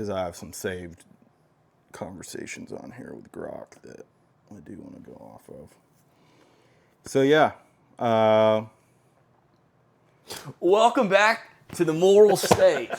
because I have some saved conversations on here with Grok that I do want to go off of. So yeah. Welcome back to the Moral State.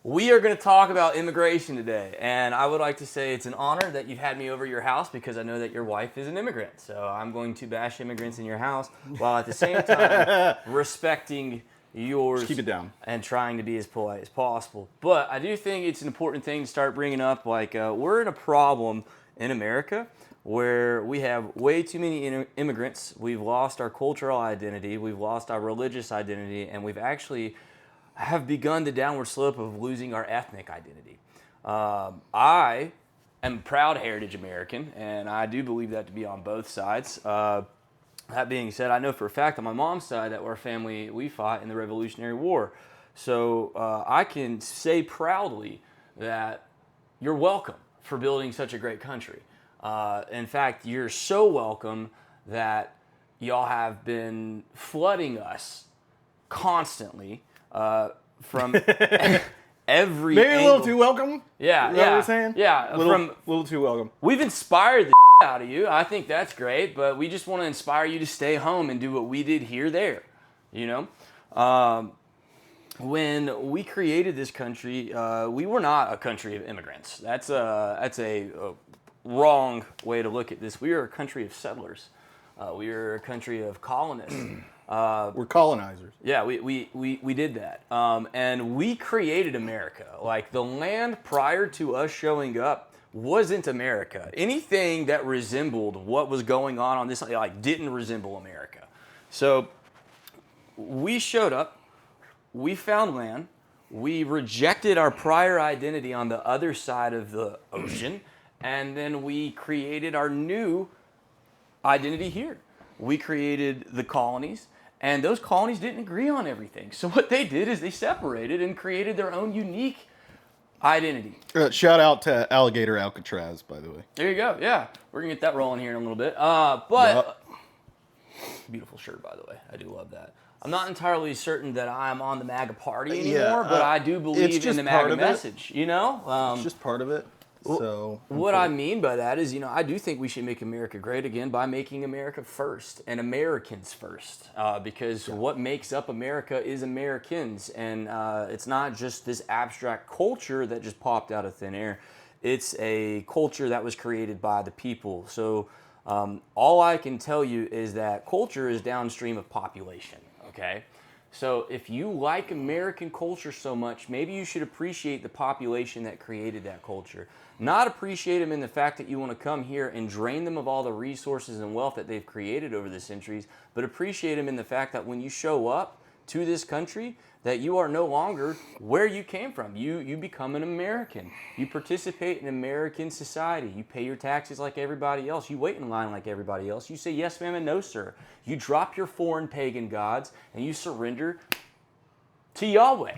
We are going to talk about immigration today, and I would like to say it's an honor that you've had me over your house because I know that your wife is an immigrant. So I'm going to bash immigrants in your house while at the same time respecting yours. Just keep it down. And trying to be as polite as possible. But I do think it's an important thing to start bringing up, like we're in a problem in America where we have way too many immigrants. We've lost our cultural identity, we've lost our religious identity, and we've actually have begun the downward slope of losing our ethnic identity. I am a proud heritage American, and I do believe that to be on both sides. That being said, I know for a fact on my mom's side that our family, we fought in the Revolutionary War. So I can say proudly that you're welcome for building such a great country. In fact, you're so welcome that y'all have been flooding us constantly from every Maybe angle. a little too welcome? Yeah, Is that what you're saying? Yeah, A little too welcome. We've inspired the out of you. I think that's great, but we just want to inspire you to stay home and do what we did here, there. You know? When we created this country, we were not a country of immigrants. That's a wrong way to look at this. We are a country of settlers. We are a country of colonists. We're colonizers. Yeah, we did that. And we created America. Like, the land prior to us showing up wasn't America. Anything that resembled what was going on this, like, didn't resemble America. So we showed up, we found land, we rejected our prior identity on the other side of the ocean, and then we created our new identity here. We created the colonies, and those colonies didn't agree on everything. So what they did is they separated and created their own unique identity. Shout out to Alligator Alcatraz, by the way. There you go. Yeah, we're gonna get that rolling here in a little bit. Beautiful shirt, by the way. I do love that. I'm not entirely certain that I'm on the MAGA party anymore, but I do believe in the MAGA message. You know, it's just part of it. So what I mean by that is, I do think we should make America great again by making America first and Americans first, because what makes up America is Americans, and it's not just this abstract culture that just popped out of thin air. It's a culture that was created by the people. So all I can tell you is that culture is downstream of population, okay? So if you like American culture so much, maybe you should appreciate the population that created that culture. Not appreciate them in the fact that you want to come here and drain them of all the resources and wealth that they've created over the centuries, but appreciate them in the fact that when you show up to this country, that you are no longer where you came from. You become an American. You participate in American society. You pay your taxes like everybody else. You wait in line like everybody else. You say yes, ma'am, and no, sir. You drop your foreign pagan gods and you surrender to Yahweh,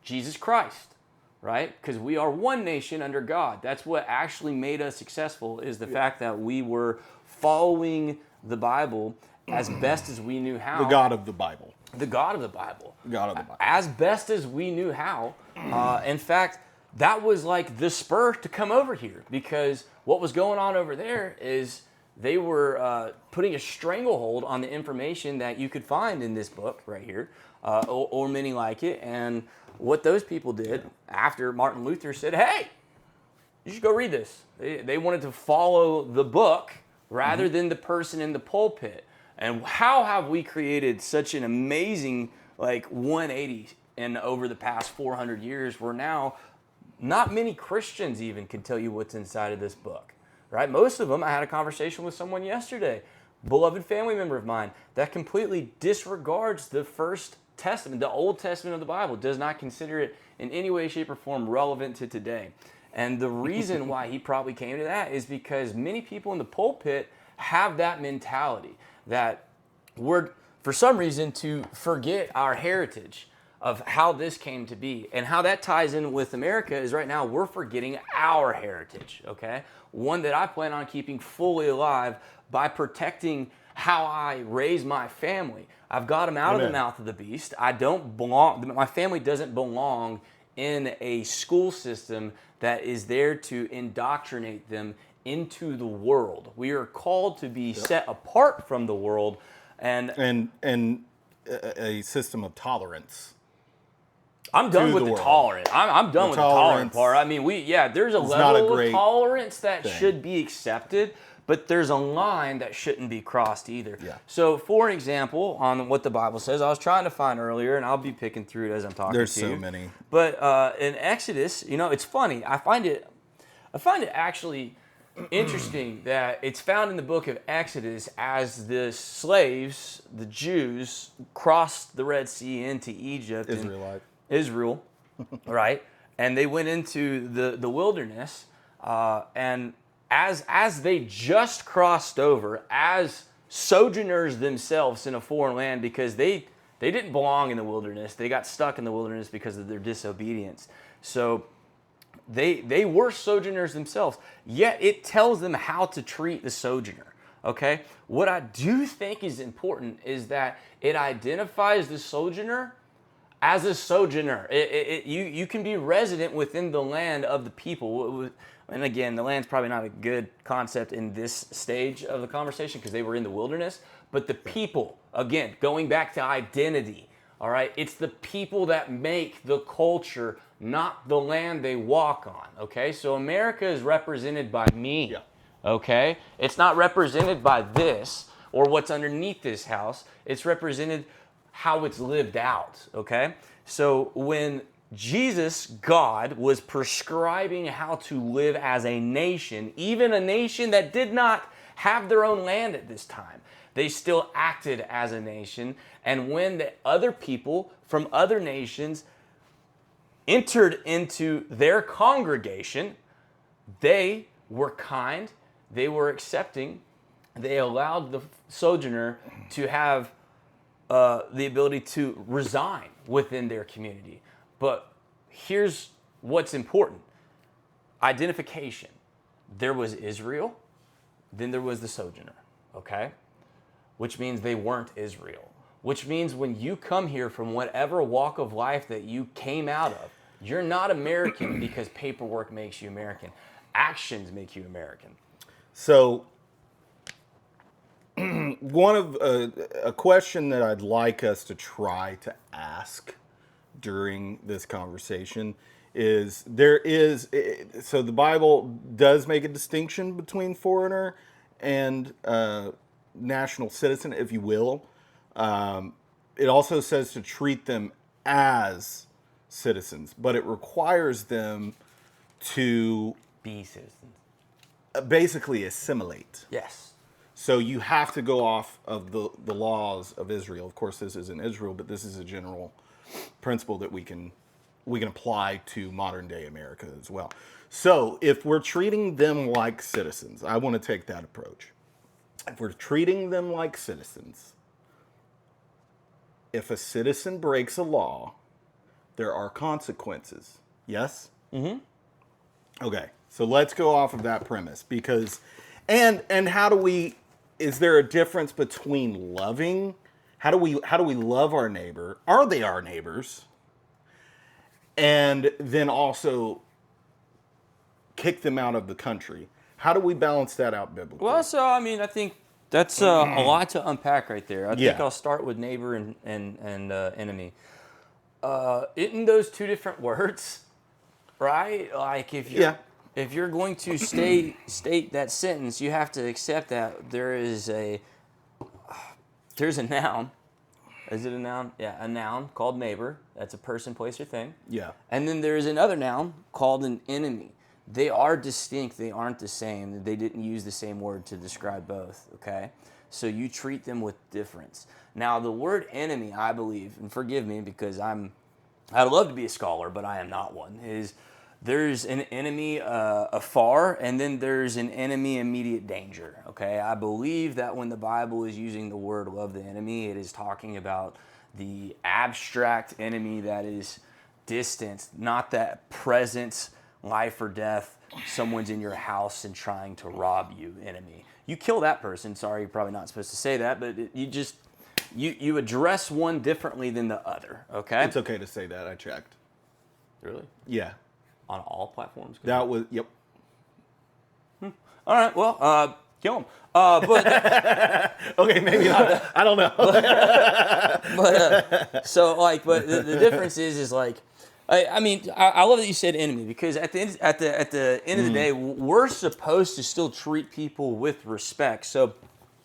Jesus Christ, right? Because we are one nation under God. That's what actually made us successful, is the fact that we were following the Bible as best as we knew how. The God of the Bible. The God of the Bible. God of the Bible. As best as we knew how. In fact, that was like the spur to come over here, because what was going on over there is they were putting a stranglehold on the information that you could find in this book right here, or many like it. And what those people did after Martin Luther said, hey, you should go read this. They wanted to follow the book rather than the person in the pulpit. And how have we created such an amazing 180 in over the past 400 years, where now not many Christians even can tell you what's inside of this book, right? Most of them, I had a conversation with someone yesterday, beloved family member of mine, that completely disregards the First Testament, the Old Testament of the Bible, does not consider it in any way, shape, or form relevant to today. And the reason why he probably came to that is because many people in the pulpit have that mentality that we're, for some reason, to forget our heritage of how this came to be. And how that ties in with America is right now we're forgetting our heritage, okay? One that I plan on keeping fully alive by protecting how I raise my family. I've got them out of the mouth of the beast. I don't belong, my family doesn't belong in a school system that is there to indoctrinate them into the world. We are called to be set apart from the world, and a system of tolerance. I'm done to with the the world. tolerant. I'm done with the tolerant tolerance part. I mean, there's a is not a level of great tolerance that thing. should be accepted, but there's a line that shouldn't be crossed either. Yeah. So, for an example, on what the Bible says, I was trying to find earlier, and I'll be picking through it as I'm talking There's to you. so many. But in Exodus, it's funny. I find it actually interesting that it's found in the book of Exodus as the slaves, the Jews, crossed the Red Sea into Egypt. Israel, right? And they went into the wilderness, and as they just crossed over, as sojourners themselves in a foreign land, because they didn't belong in the wilderness. They got stuck in the wilderness because of their disobedience. So they were sojourners themselves, yet it tells them how to treat the sojourner, okay? What I do think is important is that it identifies the sojourner as a sojourner. You can be resident within the land of the people. And again, the land's probably not a good concept in this stage of the conversation because they were in the wilderness. But the people, again, going back to identity, all right? It's the people that make the culture, not the land they walk on, okay? So America is represented by me, okay? It's not represented by this or what's underneath this house. It's represented how it's lived out, okay? So when Jesus, God, was prescribing how to live as a nation, even a nation that did not have their own land at this time, they still acted as a nation. And when the other people from other nations entered into their congregation, they were kind, they were accepting, they allowed the sojourner to have the ability to resign within their community. But here's what's important. Identification. There was Israel, then there was the sojourner, okay? Which means they weren't Israel. Which means when you come here from whatever walk of life that you came out of, you're not American because paperwork makes you American. Actions make you American. So one of a question that I'd like us to try to ask during this conversation is so the Bible does make a distinction between foreigner and national citizen, if you will. It also says to treat them as citizens, but it requires them to Be citizens. basically assimilate. Yes. So you have to go off of the laws of Israel. Of course, this isn't Israel, but this is a general principle that we can apply to modern day America as well. So if we're treating them like citizens, I want to take that approach. If we're treating them like citizens, if a citizen breaks a law, there are consequences. Yes? Mm-hmm. Okay, so let's go off of that premise because, and how do we? Is there a difference between loving? How do we love our neighbor? Are they our neighbors? And then also kick them out of the country. How do we balance that out biblically? Well, so I mean, I think that's a lot to unpack right there. I think Yeah. I'll start with neighbor and enemy. Isn't those two different words, right? Like if you're going to state that sentence, you have to accept that there's a noun. Is it a noun? Yeah, a noun called neighbor. That's a person, place, or thing. Yeah. And then there is another noun called an enemy. They are distinct. They aren't the same. They didn't use the same word to describe both, okay? So you treat them with difference. Now, the word enemy, I believe, and forgive me because I'd love to be a scholar, but I am not one, is there's an enemy afar, and then there's an enemy immediate danger, okay? I believe that when the Bible is using the word love the enemy, it is talking about the abstract enemy that is distant, not that present life or death, someone's in your house and trying to rob you enemy. You kill that person. Sorry, you're probably not supposed to say that, but you address one differently than the other, okay? It's okay to say that. I checked. Really? Yeah, On all platforms? that was yep. All right. Well, kill him. But Okay, maybe not. I don't know. so like, but the difference is like, I mean, I love that you said enemy because at the end of the day, we're supposed to still treat people with respect. So,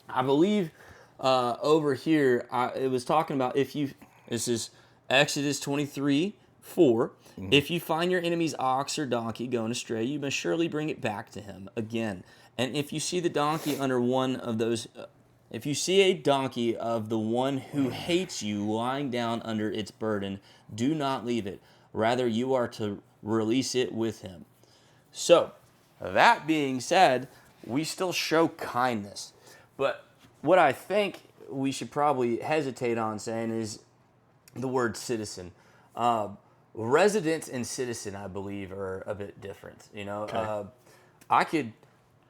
I believe over here it was talking about this is Exodus 23:4. If you find your enemy's ox or donkey going astray, you must surely bring it back to him again. And if you see the donkey under one of those. If you see a donkey of the one who hates you lying down under its burden, do not leave it. Rather, you are to release it with him. So, that being said, we still show kindness. But what I think we should probably hesitate on saying is the word citizen. Resident and citizen, I believe, are a bit different. You know, Okay. I could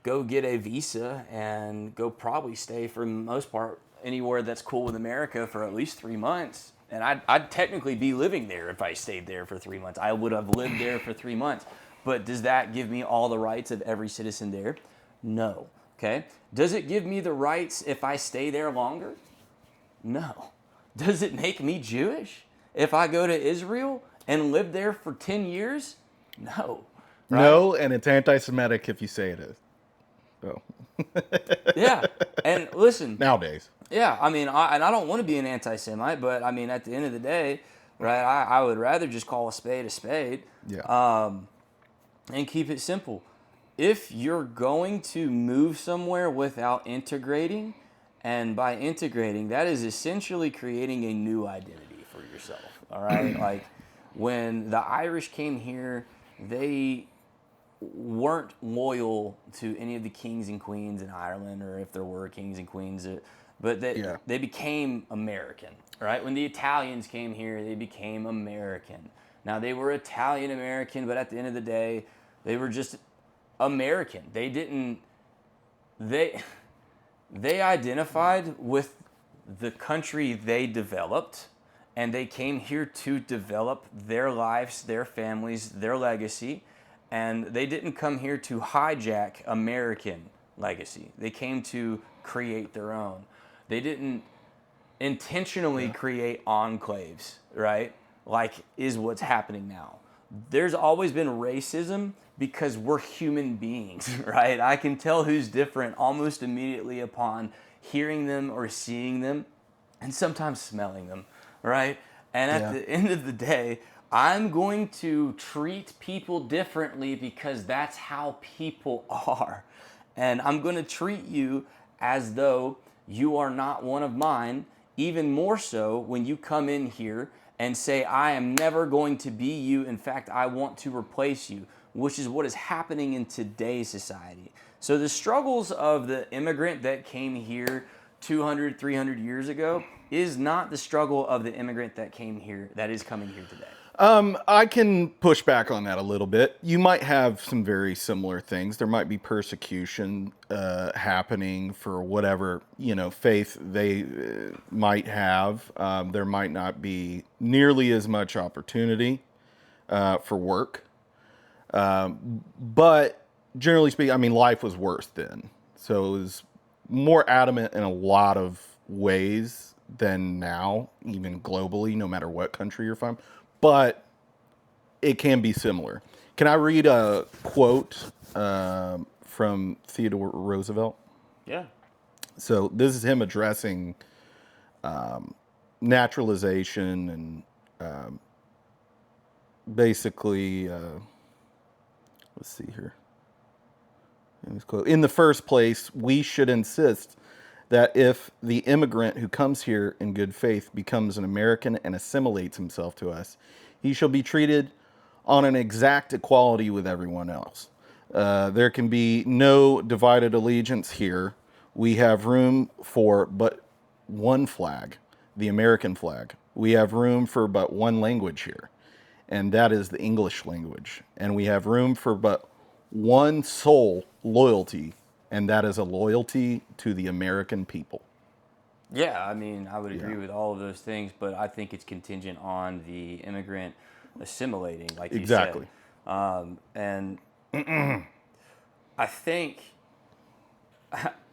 go get a visa and go probably stay for the most part anywhere that's cool with America for at least 3 months. And I'd technically be living there if I stayed there for 3 months. I would have lived there for 3 months. But does that give me all the rights of every citizen there? No. Okay. Does it give me the rights if I stay there longer? No. Does it make me Jewish if I go to Israel and live there for 10 years? No. Right? No, and it's anti-Semitic if you say it is. Oh, Yeah. And listen, nowadays. yeah, I mean, I don't want to be an anti-Semite, but I mean, at the end of the day, right, I would rather just call a spade, Yeah. and keep it simple. If you're going to move somewhere without integrating, and by integrating, that is essentially creating a new identity for yourself, all right? Like, when the Irish came here, they weren't loyal to any of the kings and queens in Ireland, or if there were kings and queens, but Yeah. they became American, right? When the Italians came here, they became American. Now they were Italian American, but at the end of the day, they were just American. They they identified with the country they developed, and they came here to develop their lives, their families, their legacy. And they didn't come here to hijack American legacy. They came to create their own. They didn't intentionally create enclaves, right? Like is what's happening now. There's always been racism because we're human beings, right? I can tell who's different almost immediately upon hearing them or seeing them and sometimes smelling them, right? And at Yeah. the end of the day, I'm going to treat people differently because that's how people are. And I'm going to treat you as though you are not one of mine, even more so when you come in here and say, I am never going to be you. In fact, I want to replace you, which is what is happening in today's society. So the struggles of the immigrant that came here 200, 300 years ago is not the struggle of the immigrant that came here, that is coming here today. I can push back on that a little bit. You might have some very similar things. There might be persecution happening for whatever faith they might have. There might not be nearly as much opportunity for work, but generally speaking, I mean, life was worse then, so it was more adamant in a lot of ways than now, even globally, no matter what country you're from. But it can be similar. Can I read a quote from Theodore Roosevelt? Yeah. So this is him addressing naturalization and basically, let's see here. In the first place, we should insist that if the immigrant who comes here in good faith becomes an American and assimilates himself to us, he shall be treated on an exact equality with everyone else. There can be no divided allegiance here. We have room for but one flag, the American flag. We have room for but one language here, and that is the English language. And we have room for but one sole loyalty, and that is a loyalty to the American people. Yeah, I mean, I would agree Yeah. with all of those things, but I think it's contingent on the immigrant assimilating, like Exactly. you said. And I think,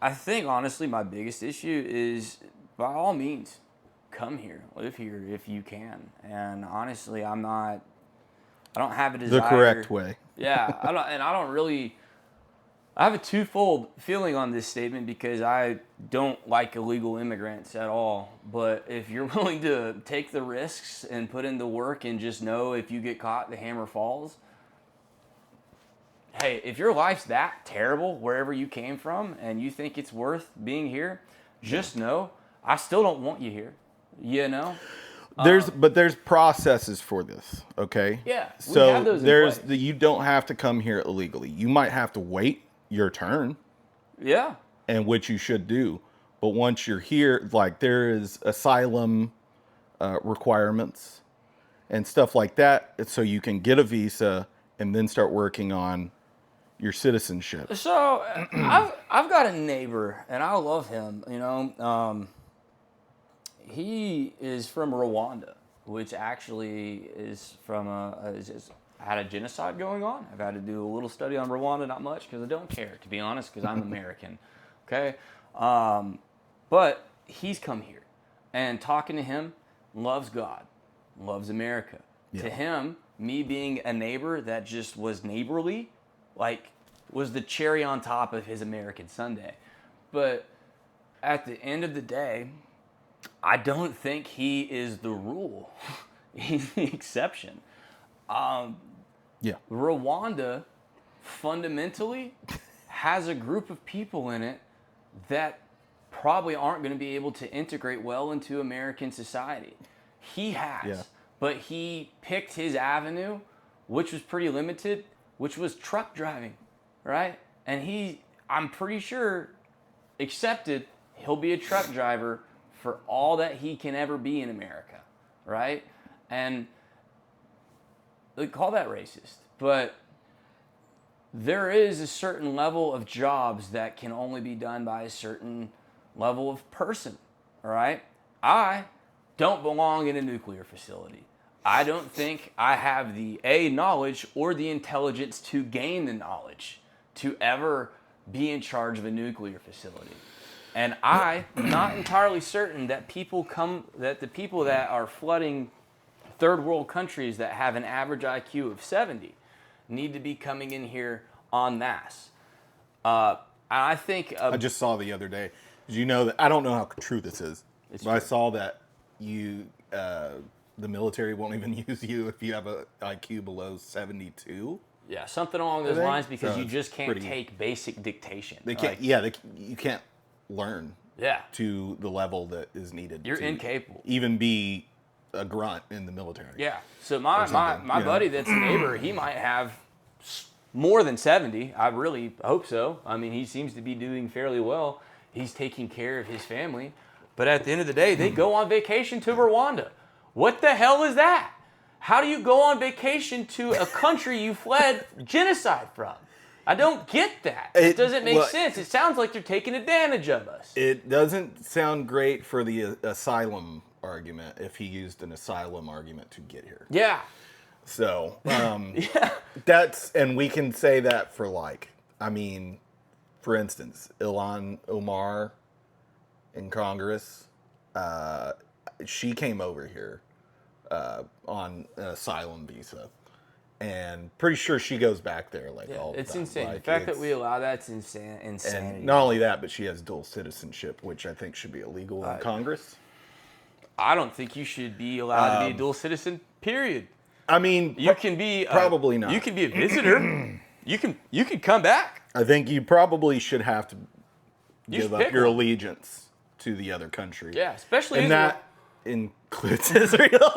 honestly, my biggest issue is, by all means, come here, live here if you can. And honestly, I don't have a desire. The correct way. Yeah, I don't really. I have a twofold feeling on this statement because I don't like illegal immigrants at all. But if you're willing to take the risks and put in the work and just know if you get caught, the hammer falls. Hey, if your life's that terrible wherever you came from and you think it's worth being here, just know I still don't want you here. You know? There's processes for this, okay? Yeah, we So have those in place. you don't have to come here illegally. You might have to wait your turn, Yeah. and which you should do. But once you're here, like there is asylum requirements and stuff like that, so you can get a visa and then start working on your citizenship. So I've got a neighbor, and I love him. You know, he is from Rwanda, which actually is from had a genocide going on. I've had to do a little study on Rwanda, not much because I don't care, to be honest, because I'm American. Okay, but he's come here, and talking to him, loves God, loves America. Yeah. To him, me being a neighbor that just was neighborly, like, was the cherry on top of his American Sunday. But at the end of the day, I don't think he is the rule. He's the exception. Yeah. Rwanda fundamentally has a group of people in it that probably aren't going to be able to integrate well into American society. He has. Yeah. But he picked his avenue, which was pretty limited, which was truck driving, right? And I'm pretty sure, accepted he'll be a truck driver for all that he can ever be in America, right? And they call that racist, but there is a certain level of jobs that can only be done by a certain level of person, all right? I don't belong in a nuclear facility. I don't think I have the knowledge or the intelligence to gain the knowledge to ever be in charge of a nuclear facility. And I'm not entirely certain that the people that are flooding third world countries that have an average IQ of 70 need to be coming in here en masse. I think I just saw the other day. Did you know that? I don't know how true this is, but I saw that the military won't even use you if you have a IQ below 72. yeah, something along those lines, because So you it's just can't pretty- take basic dictation. They can't. You can't learn Yeah, to the level that is needed. you're to incapable. even be a grunt in the military. Yeah. So my something, yeah. buddy that's a neighbor, he might have more than 70. I really hope so. I mean, he seems to be doing fairly well. He's taking care of his family. But at the end of the day, they go on vacation to Rwanda. What the hell is that? How do you go on vacation to a country you fled genocide from? I don't get that. It doesn't make sense. It sounds like they're taking advantage of us. It doesn't sound great for the asylum argument if he used an asylum argument to get here. Yeah. So, Yeah. and we can say that for for instance, Ilhan Omar in Congress, she came over here on an asylum visa. And pretty sure she goes back there all the It's time. insane. Like, The fact that we allow that's insanity. And not only that, but she has dual citizenship, which I think should be illegal in Congress. I don't think you should be allowed to be a dual citizen, period. I mean, You can be probably not. You can be a visitor. you can come back. I think you probably should have to You give should up pick your one. allegiance to the other country. Yeah, especially And Israel. that includes Israel.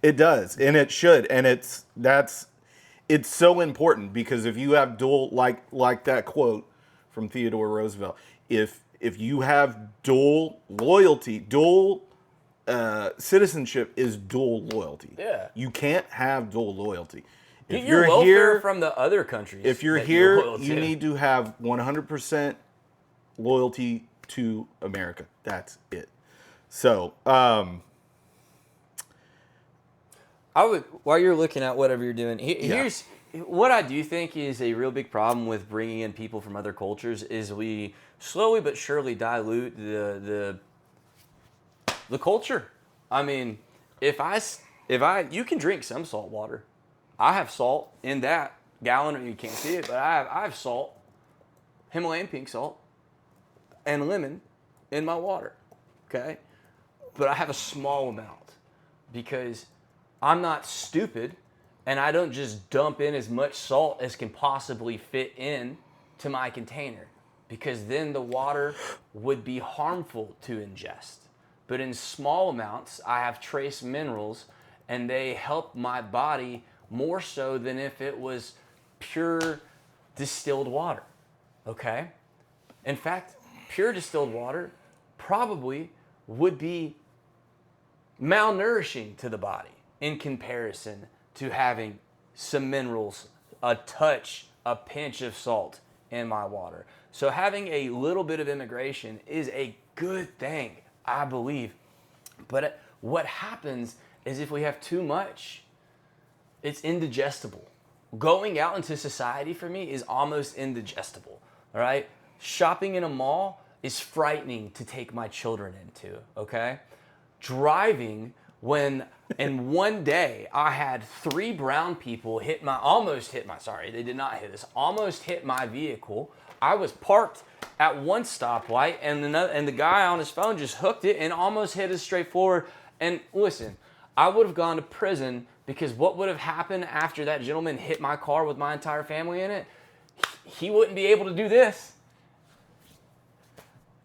It does, and it should, and it's so important, because if you have dual, like that quote from Theodore Roosevelt, if you have dual loyalty, dual citizenship is dual loyalty. Yeah. You can't have dual loyalty. If Get your you're welfare here, from the other countries. if you're that here, loyal you to. need to have 100% loyalty to America. That's it. So, I would, while you're looking at whatever you're doing, here's what I do think is a real big problem with bringing in people from other cultures is we slowly but surely dilute the culture. I mean, you can drink some salt water. I have salt in that gallon. You can't see it, but I have salt, Himalayan pink salt, and lemon in my water. Okay, but I have a small amount because I'm not stupid, and I don't just dump in as much salt as can possibly fit in to my container, because then the water would be harmful to ingest. But in small amounts, I have trace minerals, and they help my body more so than if it was pure distilled water, okay? In fact, pure distilled water probably would be malnourishing to the body in comparison to having some minerals, a touch, a pinch of salt in my water. So having a little bit of immigration is a good thing, I believe. But what happens is if we have too much, it's indigestible. Going out into society for me is almost indigestible, all right? Shopping in a mall is frightening to take my children into, okay? Driving, when in one day I had 3 brown people almost hit my vehicle. I was parked at one stoplight, and the guy on his phone just hooked it and almost hit us straight forward. And listen, I would have gone to prison, because what would have happened after that gentleman hit my car with my entire family in it? He wouldn't be able to do this.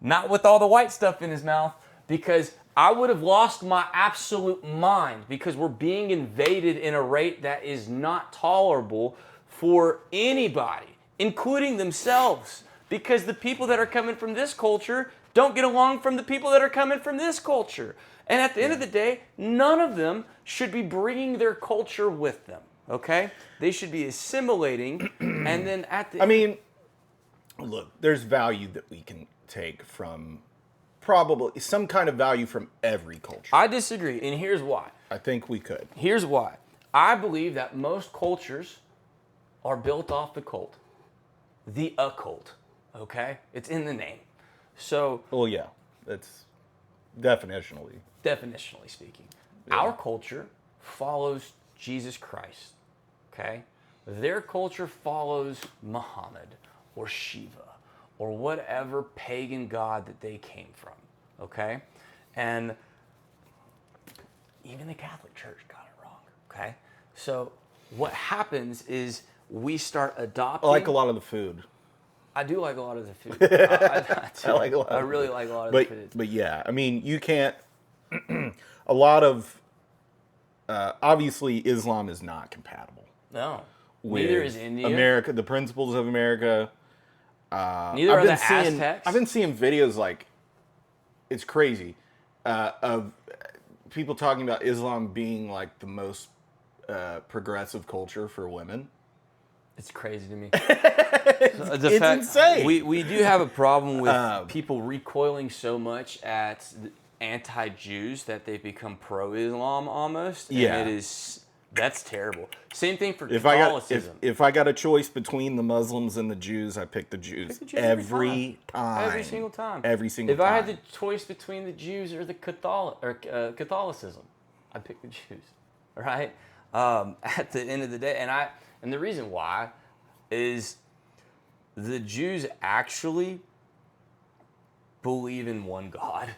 Not with all the white stuff in his mouth, because I would have lost my absolute mind, because we're being invaded in a rate that is not tolerable for anybody, including themselves, because the people that are coming from this culture don't get along from the people that are coming from this culture. And at the end of the day, none of them should be bringing their culture with them, okay? They should be assimilating, and then I mean, look, there's value that we can take from, probably some kind of value from every culture. I disagree, and here's why. I think we could. Here's why. I believe that most cultures are built off the cult, the occult, okay? It's in the name. So, well, yeah, it's definitionally speaking, our culture follows Jesus Christ, okay? Their culture follows Muhammad or Shiva or whatever pagan god that they came from, okay? And even the Catholic Church got it wrong, okay? So what happens is we start adopting... I like a lot of the food. I do like a lot of the food. I really like a lot of the food. But yeah, I mean, you can't... a lot of... obviously, Islam is not compatible. No. Neither is India. America, the principles of America. Neither are the Aztecs. I've been seeing videos like... It's crazy. Of people talking about Islam being like the most progressive culture for women. It's crazy to me. It's insane. We do have a problem with people recoiling so much at anti-Jews that they've become pro-Islam almost. And Yeah. That's terrible. Same thing for Catholicism. If I got a choice between the Muslims and the Jews, I pick the Jews. Every time. Every single time. Every single time. If I had the choice between the Jews or the Catholicism, I'd pick the Jews. Right? At the end of the day, and the reason why is the Jews actually believe in one God.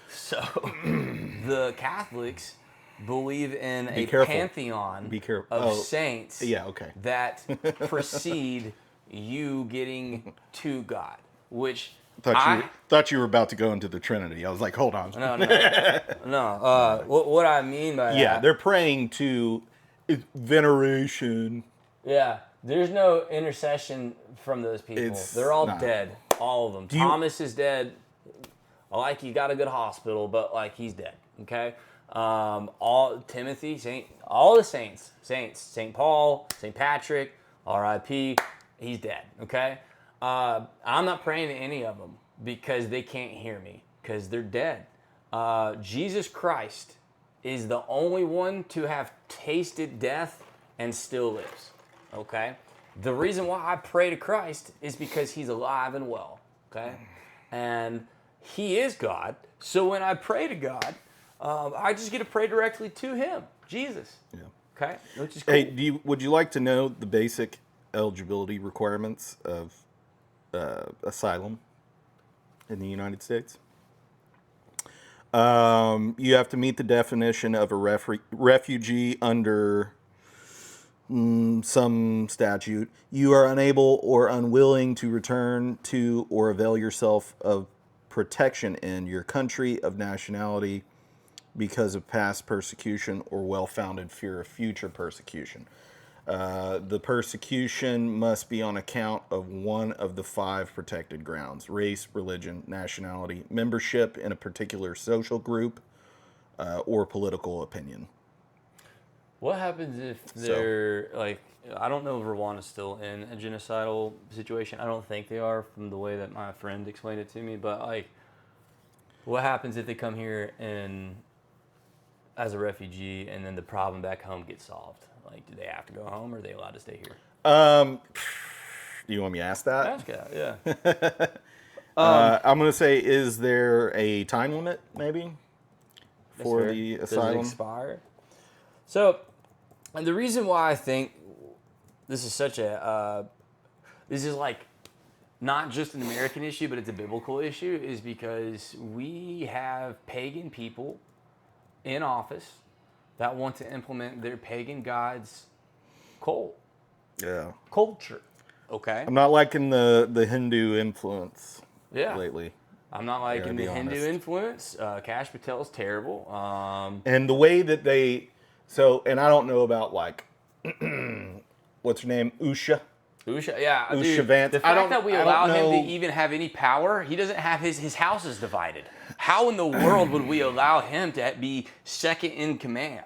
So the Catholics believe in a pantheon of saints that precede you getting to God, which thought you were about to go into the Trinity. I was like, hold on. No. What I mean by that... Yeah, they're praying to veneration. Yeah, there's no intercession from those people. They're all dead, all of them. Thomas is dead. Like, he got a good hospital, but like, he's dead. Okay, all Timothy, all the saints, St. Paul, St. Patrick, R.I.P. He's dead. Okay, I'm not praying to any of them because they can't hear me because they're dead. Jesus Christ is the only one to have tasted death and still lives. Okay? The reason why I pray to Christ is because he's alive and well. Okay? And he is God. So when I pray to God, I just get to pray directly to him, Jesus. Yeah. Okay? Which is cool. Hey, would you like to know the basic eligibility requirements of asylum in the United States? You have to meet the definition of a refugee under some statute. You are unable or unwilling to return to or avail yourself of protection in your country of nationality because of past persecution or well-founded fear of future persecution. The persecution must be on account of one of the 5 protected grounds: race, religion, nationality, membership in a particular social group, or political opinion. What happens if they're like, I don't know if Rwanda's still in a genocidal situation. I don't think they are from the way that my friend explained it to me. But like, what happens if they come here and as a refugee and then the problem back home gets solved? Like, do they have to go home or are they allowed to stay here? Do you want me to ask that? Ask that, yeah. I'm going to say, is there a time limit maybe for the Does it asylum? expire? So, and the reason why I think this is such a, this is like not just an American issue, but it's a biblical issue, is because we have pagan people in office that want to implement their pagan gods' Yeah. culture. Okay? I'm not liking the Hindu influence Yeah. lately. I'm not liking be the Hindu honest. influence. Kash Patel's terrible. And the way that and I don't know about like, what's her name? Usha? Usha, yeah, Usha dude, Vance. the I fact don't- that we I don't allow him know- to even have any power, he doesn't have his house is divided. How in the world would we allow him to be second in command?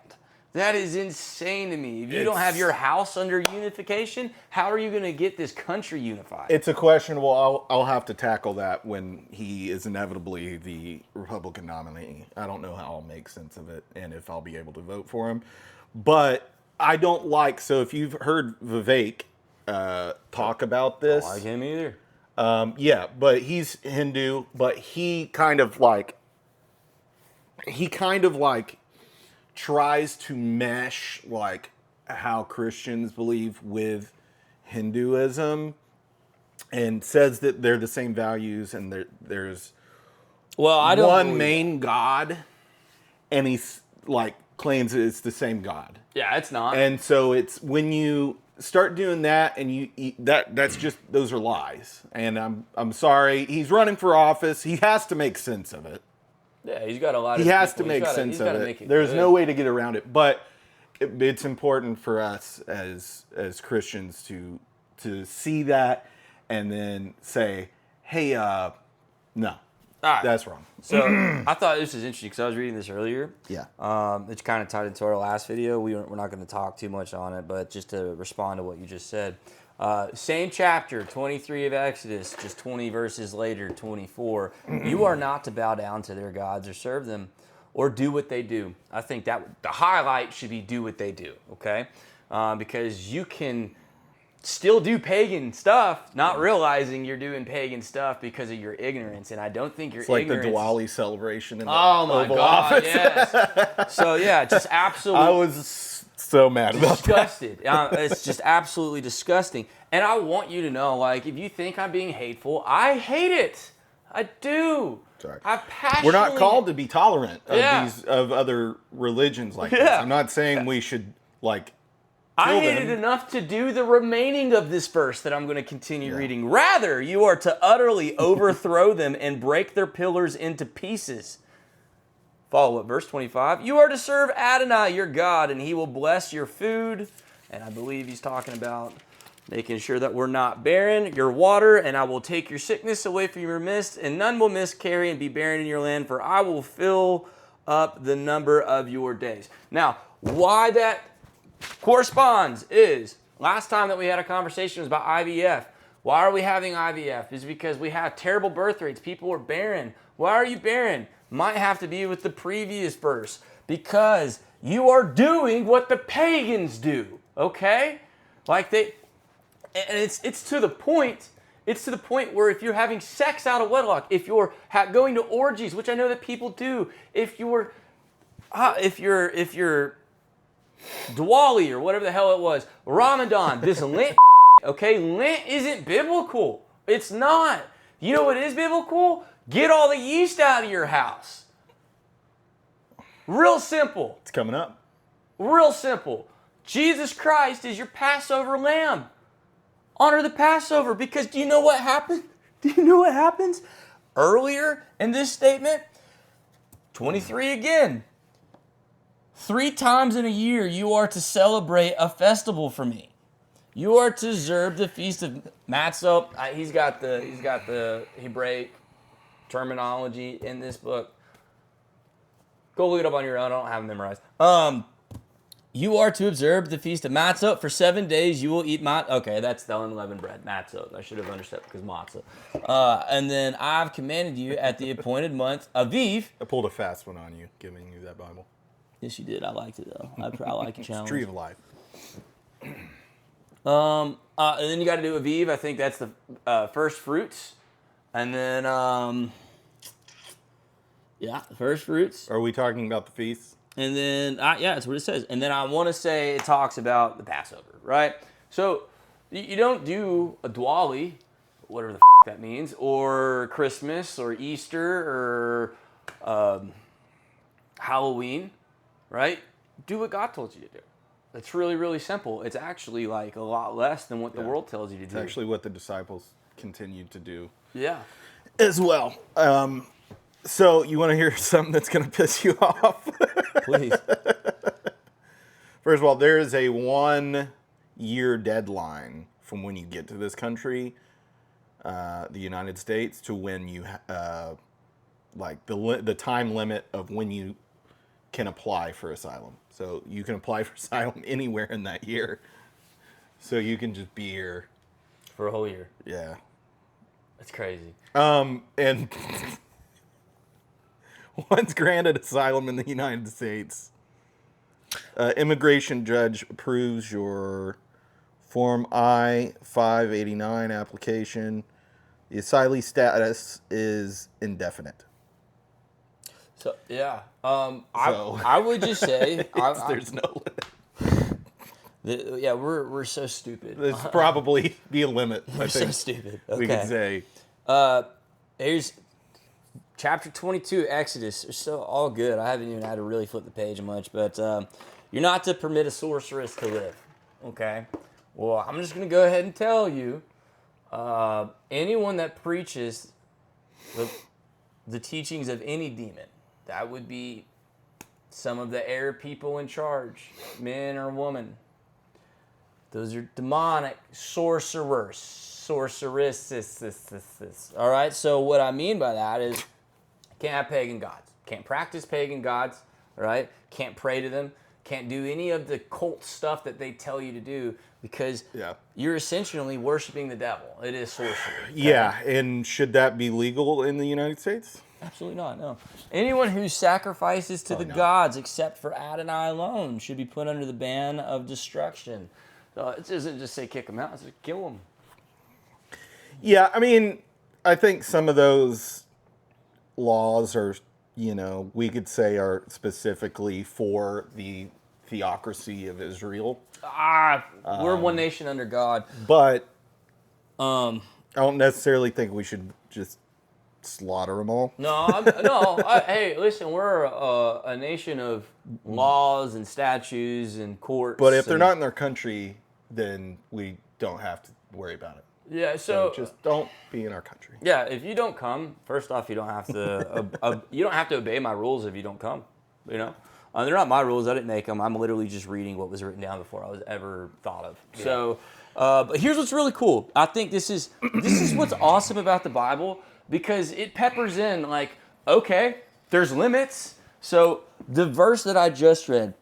That is insane to me. If you don't have your house under unification, how are you going to get this country unified? It's a questionable. I'll have to tackle that when he is inevitably the Republican nominee. I don't know how I'll make sense of it and if I'll be able to vote for him. But I don't like. So if you've heard Vivek talk about this, I don't like him either. yeah, but he's Hindu, but he kind of like tries to mesh like how Christians believe with Hinduism and says that they're the same values and there's Well, I don't one believe main God, and he's like claims that it's the same God. that. Yeah, it's not. And so it's when you start doing that and you that's just those are lies. And I'm sorry, he's running for office. He has to make sense of it. yeah, he's got a lot of He has to people. He's make gotta- sense he's of gotta it. make There's good. no way to get around it. But it's important for us as Christians to see that and then say, hey, no, All right. that's wrong. So I thought this was interesting because I was reading this earlier. Yeah. It's kind of tied into our last video. We're not going to talk too much on it, but just to respond to what you just said. Same chapter, 23 of Exodus, just 20 verses later, 24. You are not to bow down to their gods or serve them or do what they do. I think that the highlight should be do what they do, okay? Because you can still do pagan stuff, not realizing you're doing pagan stuff because of your ignorance. And I don't think your It's like the ignorance... Diwali celebration in the Oh my Oval God! Office. Yes. So yeah, just absolutely I was so mad about that. disgusted. It's just absolutely disgusting. And I want you to know, like, if you think I'm being hateful, I hate it. I do. Sorry. I passionately. We're not called to be tolerant of Yeah. of other religions like this. Yeah. I'm not saying we should like I kill hate it them. enough to do the remaining of this verse that I'm going to continue reading. Rather, you are to utterly overthrow them and break their pillars into pieces. Follow up, verse 25. You are to serve Adonai, your God, and he will bless your food. And I believe he's talking about making sure that we're not barren, your water, and I will take your sickness away from your midst, and none will miscarry and be barren in your land, for I will fill up the number of your days. Now, why that corresponds is last time that we had a conversation was about IVF. Why are we having IVF? Is because we have terrible birth rates. People are barren. Why are you barren? Might have to be with the previous verse. because you are doing what the pagans do, okay? Like and it's to the point. It's to the point where if you're having sex out of wedlock, if you're going to orgies, which I know that people do, if you're Diwali or whatever the hell it was, Ramadan, this Lent, okay, Lent isn't biblical. It's not. You know what is biblical? Get all the yeast out of your house. Real simple. It's coming up. Real simple. Jesus Christ is your Passover lamb. Honor the Passover, because do you know what happened? Do you know what happens? Earlier in this statement, 23 again. 3 times in a year you are to celebrate a festival for me. You are to observe the feast of Matzah. He's got the Hebraic terminology in this book. Go look it up on your own. I don't have it memorized. You are to observe the feast of Matzah. For 7 days you will eat matzah. Okay, that's the unleavened bread. Matzah. I should have understood because matzah. And then I've commanded you at the appointed month, Aviv. I pulled a fast one on you, giving you that Bible. Yes, you did. I liked it, though. I like a challenge. Tree of life. And then you got to do Aviv. I think that's the first fruits. And then, the first fruits. Are we talking about the feasts? And then, that's what it says. And then I want to say it talks about the Passover, right? So you don't do a Diwali, whatever the that means, or Christmas, or Easter, or Halloween, right? Do what God told you to do. It's really, really simple. It's actually like a lot less than what the world tells you to do. It's actually what the disciples continued to do. Yeah. As well. So you want to hear something that's going to piss you off? Please. First of all, there is a 1-year deadline from when you get to this country, the United States, to when you, the time limit of when you can apply for asylum. So you can apply for asylum anywhere in that year. So you can just be here. For a whole year. Yeah. That's crazy. And once granted asylum in the United States, immigration judge approves your Form I-589 application. The asylee status is indefinite. So, yeah. I would just say... there's no limit. We're so stupid. There's probably be a limit. We're so stupid. Okay. We could say. Here's chapter 22, Exodus. They're so all good. I haven't even had to really flip the page much, but you're not to permit a sorceress to live. Okay? Well, I'm just going to go ahead and tell you, anyone that preaches the teachings of any demon, that would be some of the air people in charge, men or women. Those are demonic sorcerers, sorceresses. All right, so what I mean by that is can't have pagan gods. Can't practice pagan gods, all right? Can't pray to them. Can't do any of the cult stuff that they tell you to do because you're essentially worshiping the devil. It is sorcery. Okay? Yeah, and should that be legal in the United States? Absolutely not, no. Anyone who sacrifices to the gods except for Adonai alone should be put under the ban of destruction. So it doesn't just say kick them out, it says kill them. Yeah, I mean, I think some of those laws are, we could say are specifically for the theocracy of Israel. We're one nation under God. But I don't necessarily think we should just slaughter them all. Hey, listen, we're a nation of laws and statutes and courts. But if they're not in their country, then we don't have to worry about it. Yeah, so just don't be in our country. Yeah, if you don't come, first off, you don't have to. You don't have to obey my rules if you don't come. They're not my rules. I didn't make them. I'm literally just reading what was written down before I was ever thought of. Yeah. So, but here's what's really cool. I think this is what's awesome about the Bible because it peppers in there's limits. So the verse that I just read.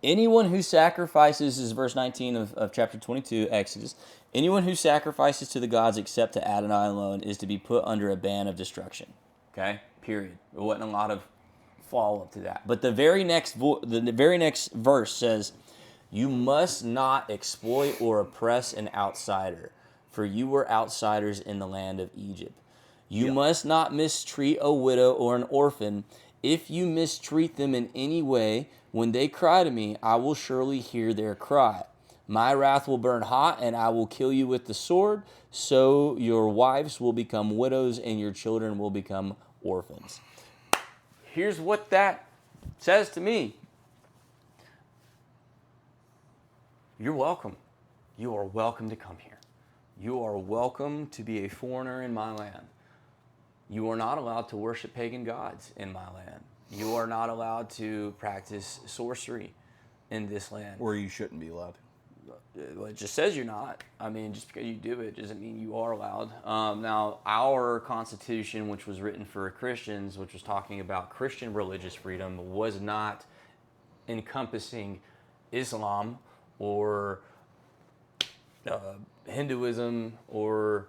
Anyone who sacrifices, is verse 19 of chapter 22, Exodus. Anyone who sacrifices to the gods except to Adonai alone is to be put under a ban of destruction. Okay? Period. There wasn't a lot of follow up to that. But the very next verse says, "You must not exploit or oppress an outsider, for you were outsiders in the land of Egypt. You must not mistreat a widow or an orphan. If you mistreat them in any way, when they cry to me, I will surely hear their cry. My wrath will burn hot, and I will kill you with the sword. So your wives will become widows, and your children will become orphans." Here's what that says to me. You're welcome. You are welcome to come here. You are welcome to be a foreigner in my land. You are not allowed to worship pagan gods in my land. You are not allowed to practice sorcery in this land. Or you shouldn't be allowed. Well, it just says you're not. I mean, just because you do it doesn't mean you are allowed. Now, our Constitution, which was written for Christians, which was talking about Christian religious freedom, was not encompassing Islam or Hinduism or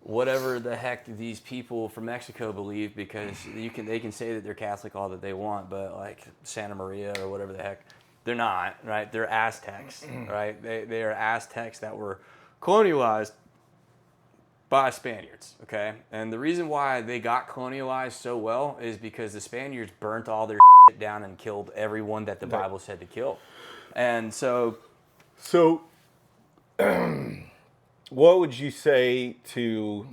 whatever the heck these people from Mexico believe, because they can say that they're Catholic all that they want, but like Santa Maria or whatever the heck, they're not, right? They're Aztecs, right? They are Aztecs that were colonialized by Spaniards, okay? And the reason why they got colonialized so well is because the Spaniards burnt all their shit down and killed everyone that the Bible said to kill. And so, what would you say to,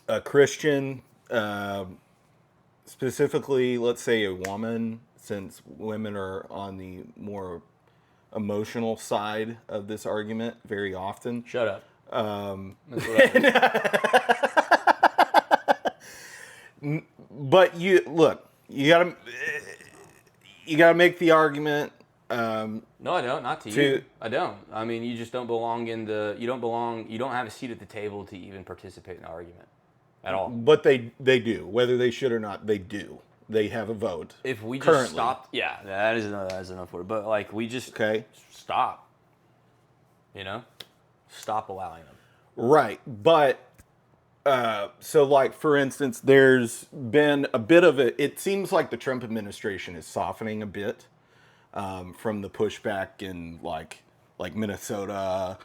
a Christian, specifically, let's say a woman, since women are on the more emotional side of this argument very often? shut up. But you gotta make the argument. No, I don't. Not to you. I don't. I mean, you just don't belong you don't have a seat at the table to even participate in the argument at all. But they do, whether they should or not. They do. They have a vote. If we just currently stopped, that is enough for it. But like, we just stop. Stop allowing them. Right, but so like for instance, there's been a bit of it seems like the Trump administration is softening a bit from the pushback in like Minnesota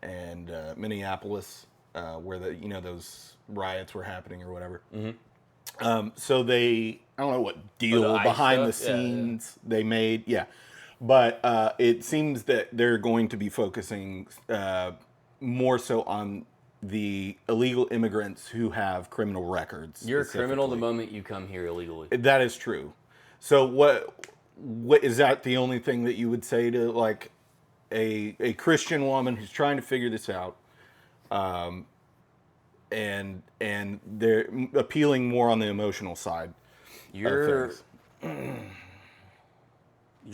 and Minneapolis, where those riots were happening or whatever. So I don't know what deal behind the scenes they made, but it seems that they're going to be focusing more so on the illegal immigrants who have criminal records. You're a criminal the moment you come here illegally. That is true. So what is that the only thing that you would say to like a Christian woman who's trying to figure this out, and they're appealing more on the emotional side? You're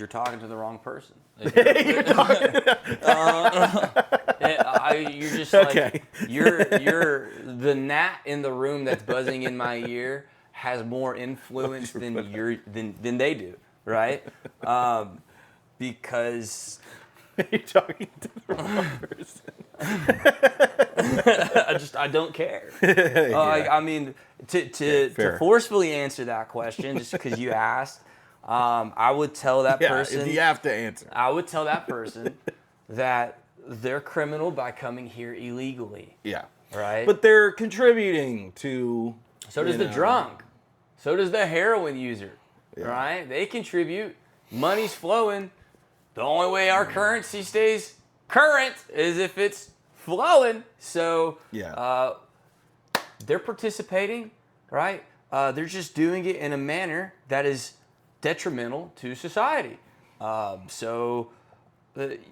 talking to the wrong person. You're just like, you're the gnat in the room that's buzzing in my ear has more influence than they do, right? Because you're talking to the wrong person. I don't care. I mean, to forcefully answer that question, just because you asked, I would tell that person. If you have to answer, I would tell that person that they're criminal by coming here illegally. Yeah. Right. But they're contributing to. So does the drunk. So does the heroin user. Yeah. Right. They contribute. Money's flowing. The only way our currency stays current is if it's flowing. So they're participating, right? They're just doing it in a manner that is detrimental to society. So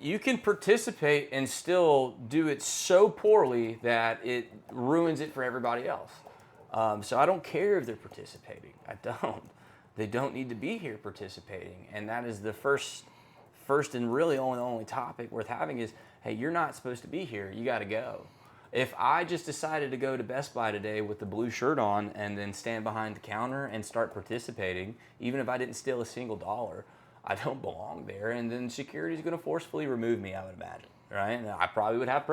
you can participate and still do it so poorly that it ruins it for everybody else. So I don't care if they're participating. I don't. They don't need to be here participating. And that is the first and really only topic worth having is, hey, you're not supposed to be here. You got to go. If I just decided to go to Best Buy today with the blue shirt on and then stand behind the counter and start participating, even if I didn't steal a single dollar, I don't belong there. And then security is going to forcefully remove me, I would imagine, right? And I probably would have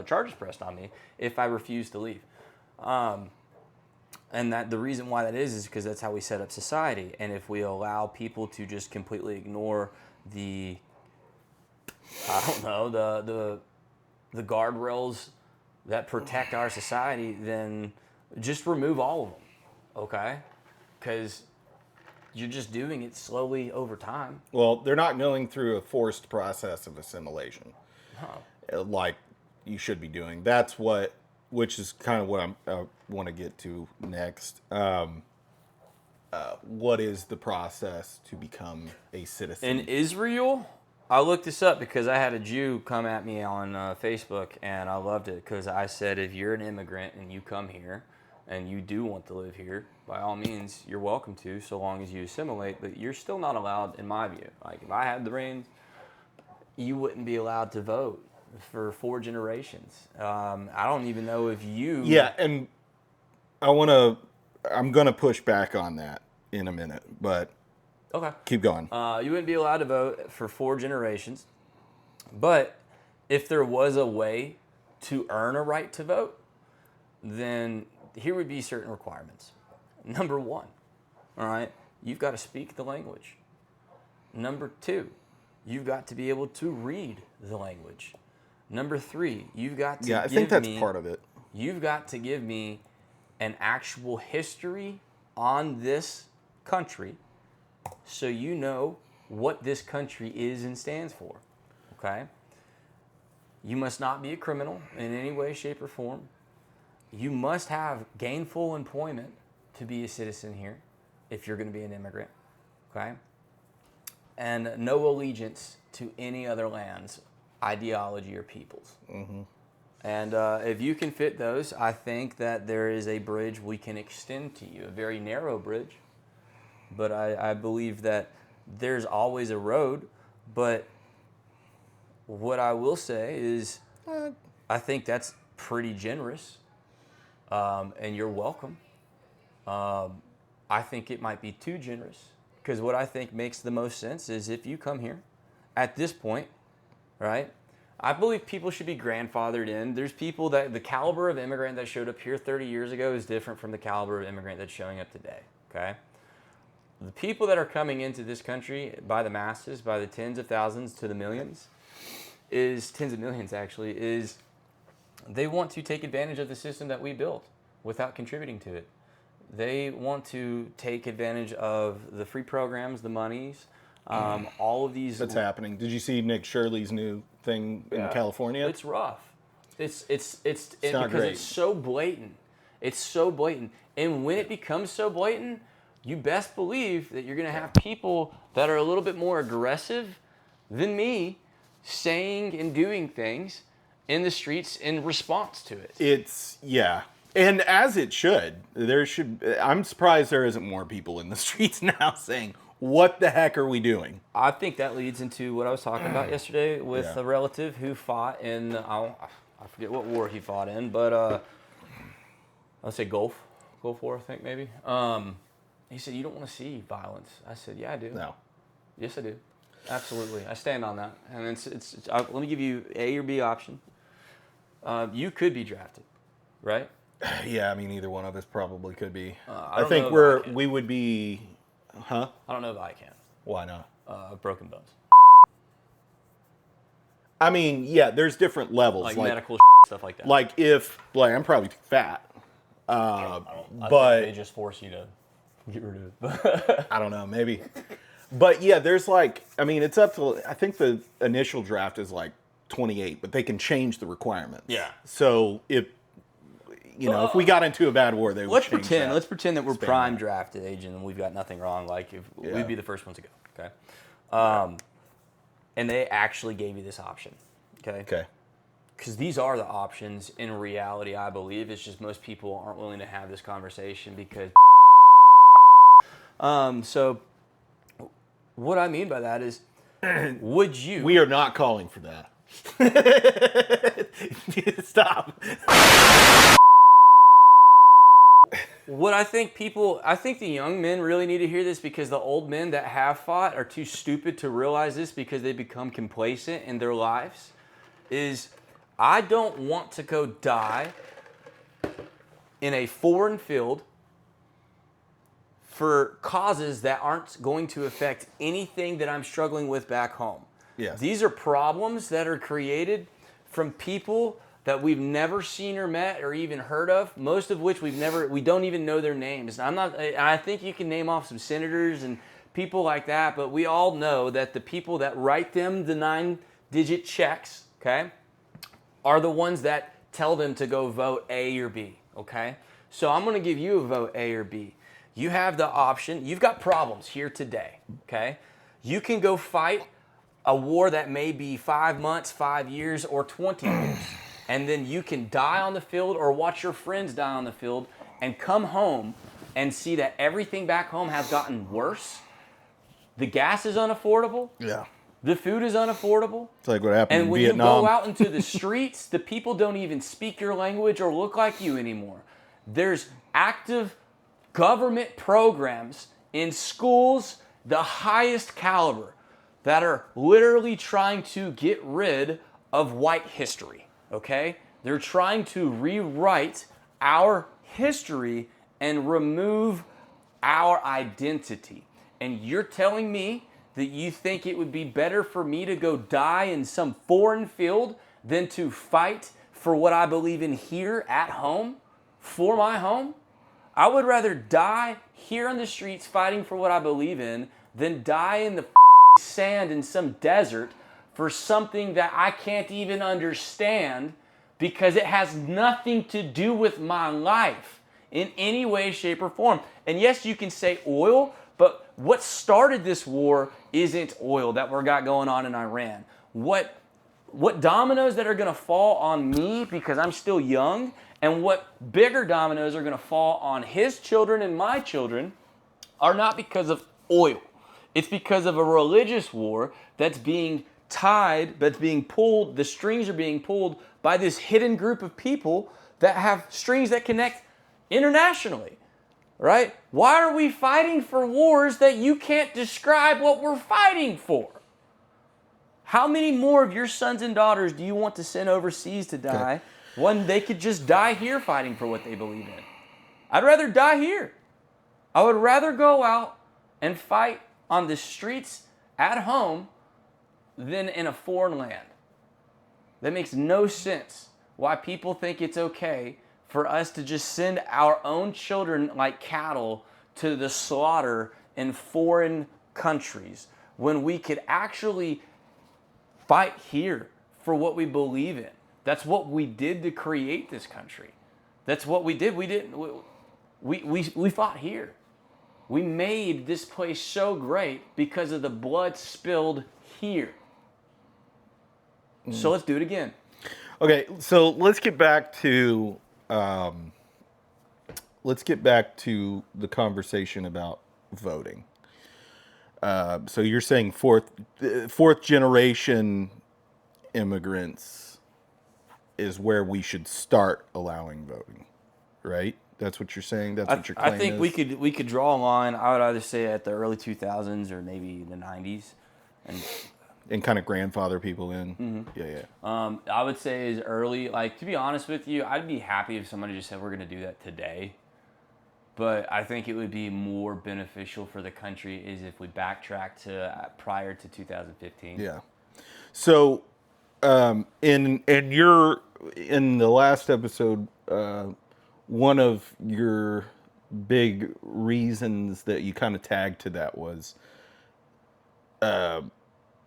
charges pressed on me if I refused to leave. And that the reason why that is because that's how we set up society. And if we allow people to just completely ignore the, I don't know, the guardrails that protect our society, then just remove all of them, okay? Because you're just doing it slowly over time. Well, they're not going through a forced process of assimilation like you should be doing. Which is kind of what I want to get to next. What is the process to become a citizen? In Israel, I looked this up because I had a Jew come at me on Facebook, and I loved it because I said, if you're an immigrant and you come here and you do want to live here, by all means, you're welcome to, so long as you assimilate, but you're still not allowed, in my view. Like, if I had the reins, you wouldn't be allowed to vote for 4 generations. I don't even know if you... Yeah, and I'm going to push back on that in a minute, but Okay. keep going. You wouldn't be allowed to vote for 4 generations, but if there was a way to earn a right to vote, then here would be certain requirements. Number 1, all right, you've got to speak the language. Number 2, you've got to be able to read the language. Number 3, you've got to I think that's part of it. You've got to give me an actual history on this country so you know what this country is and stands for, okay? You must not be a criminal in any way, shape, or form. You must have gainful employment to be a citizen here if you're going to be an immigrant, okay? And no allegiance to any other lands, ideology, or peoples. Mm-hmm. And if you can fit those, I think that there is a bridge we can extend to you, a very narrow bridge. But I believe that there's always a road. But what I will say is I think that's pretty generous, and you're welcome. I think it might be too generous, because what I think makes the most sense is if you come here at this point, right? I believe people should be grandfathered in. There's people that the caliber of immigrant that showed up here 30 years ago is different from the caliber of immigrant that's showing up today, okay? The people that are coming into this country by the masses, by the tens of thousands to the millions, tens of millions actually, is they want to take advantage of the system that we built without contributing to it. They want to take advantage of the free programs, the monies, all of these. That's happening. Did you see Nick Shirley's new thing in California? It's rough. It's not because great. it's so blatant. It's so blatant. And when it becomes so blatant, you best believe that you're going to have people that are a little bit more aggressive than me saying and doing things in the streets in response to it. And as it should. I'm surprised there isn't more people in the streets now saying, what the heck are we doing? I think that leads into what I was talking about yesterday with a relative who fought in, I forget what war he fought in, but I'll say Gulf War, I think maybe. He said, you don't want to see violence. I said, yeah, I do. No. Yes, I do. Absolutely. I stand on that. And let me give you A or B option. You could be drafted, right? Yeah, I mean, either one of us probably could be. I I think we would be, huh? I don't know if I can. Why not? Broken bones. I mean, yeah, there's different levels. Like medical stuff like that. I'm probably too fat. I but think they just force you to get rid of it. I don't know, maybe. But yeah, there's it's up to, I think the initial draft is 28, but they can change the requirements. Yeah. So if we got into a bad war, they would change that. Let's pretend that we're prime drafted age and we've got nothing wrong. We'd be the first ones to go. Okay. And they actually gave you this option. Okay. Okay. Because these are the options in reality, I believe. It's just most people aren't willing to have this conversation because. So, what I mean by that is, would you? We are not calling for that. Stop. What I think the young men really need to hear this, because the old men that have fought are too stupid to realize this because they become complacent in their lives, is I don't want to go die in a foreign field for causes that aren't going to affect anything that I'm struggling with back home. Yes. These are problems that are created from people that we've never seen or met or even heard of, most of which we don't even know their names. I think you can name off some senators and people like that, but we all know that the people that write them the 9-digit checks, okay, are the ones that tell them to go vote A or B, okay? So I'm going to give you a vote A or B. You have the option. You've got problems here today, okay? You can go fight a war that may be 5 months, 5 years, or 20 years. And then you can die on the field or watch your friends die on the field and come home and see that everything back home has gotten worse. The gas is unaffordable. Yeah. The food is unaffordable. It's like what happened And in when Vietnam. you go out into the streets, the people don't even speak your language or look like you anymore. There's active government programs in schools, the highest caliber, that are literally trying to get rid of white history, okay? They're trying to rewrite our history and remove our identity. And you're telling me that you think it would be better for me to go die in some foreign field than to fight for what I believe in here at home, for my home? I would rather die here on the streets fighting for what I believe in than die in the sand in some desert for something that I can't even understand because it has nothing to do with my life in any way, shape, or form. And yes, you can say oil, but what started this war isn't oil that we got going on in Iran. What dominoes that are going to fall on me because I'm still young, and what bigger dominoes are going to fall on his children and my children are not because of oil. It's because of a religious war that's being tied, that's being pulled, the strings are being pulled by this hidden group of people that have strings that connect internationally, right? Why are we fighting for wars that you can't describe what we're fighting for? How many more of your sons and daughters do you want to send overseas to die when they could just die here fighting for what they believe in? I'd rather die here. I would rather go out and fight on the streets at home than in a foreign land. That makes no sense why people think it's okay for us to just send our own children like cattle to the slaughter in foreign countries when we could actually fight here for what we believe in. That's what we did to create this country. That's what we did. We fought here. We made this place so great because of the blood spilled here. So let's do it again. Okay, so let's get back to the conversation about voting. So you're saying fourth generation immigrants is where we should start allowing voting, right? That's what you're saying. That's what your claim I think is? we could draw a line. I would either say at the early 2000s or maybe the 90s, and kind of grandfather people in. Mm-hmm. Yeah. I would say as early. Like, to be honest with you, I'd be happy if somebody just said we're going to do that today. But I think it would be more beneficial for the country is if we backtrack to prior to 2015. Yeah. So, in the last episode, one of your big reasons that you kind of tagged to that was,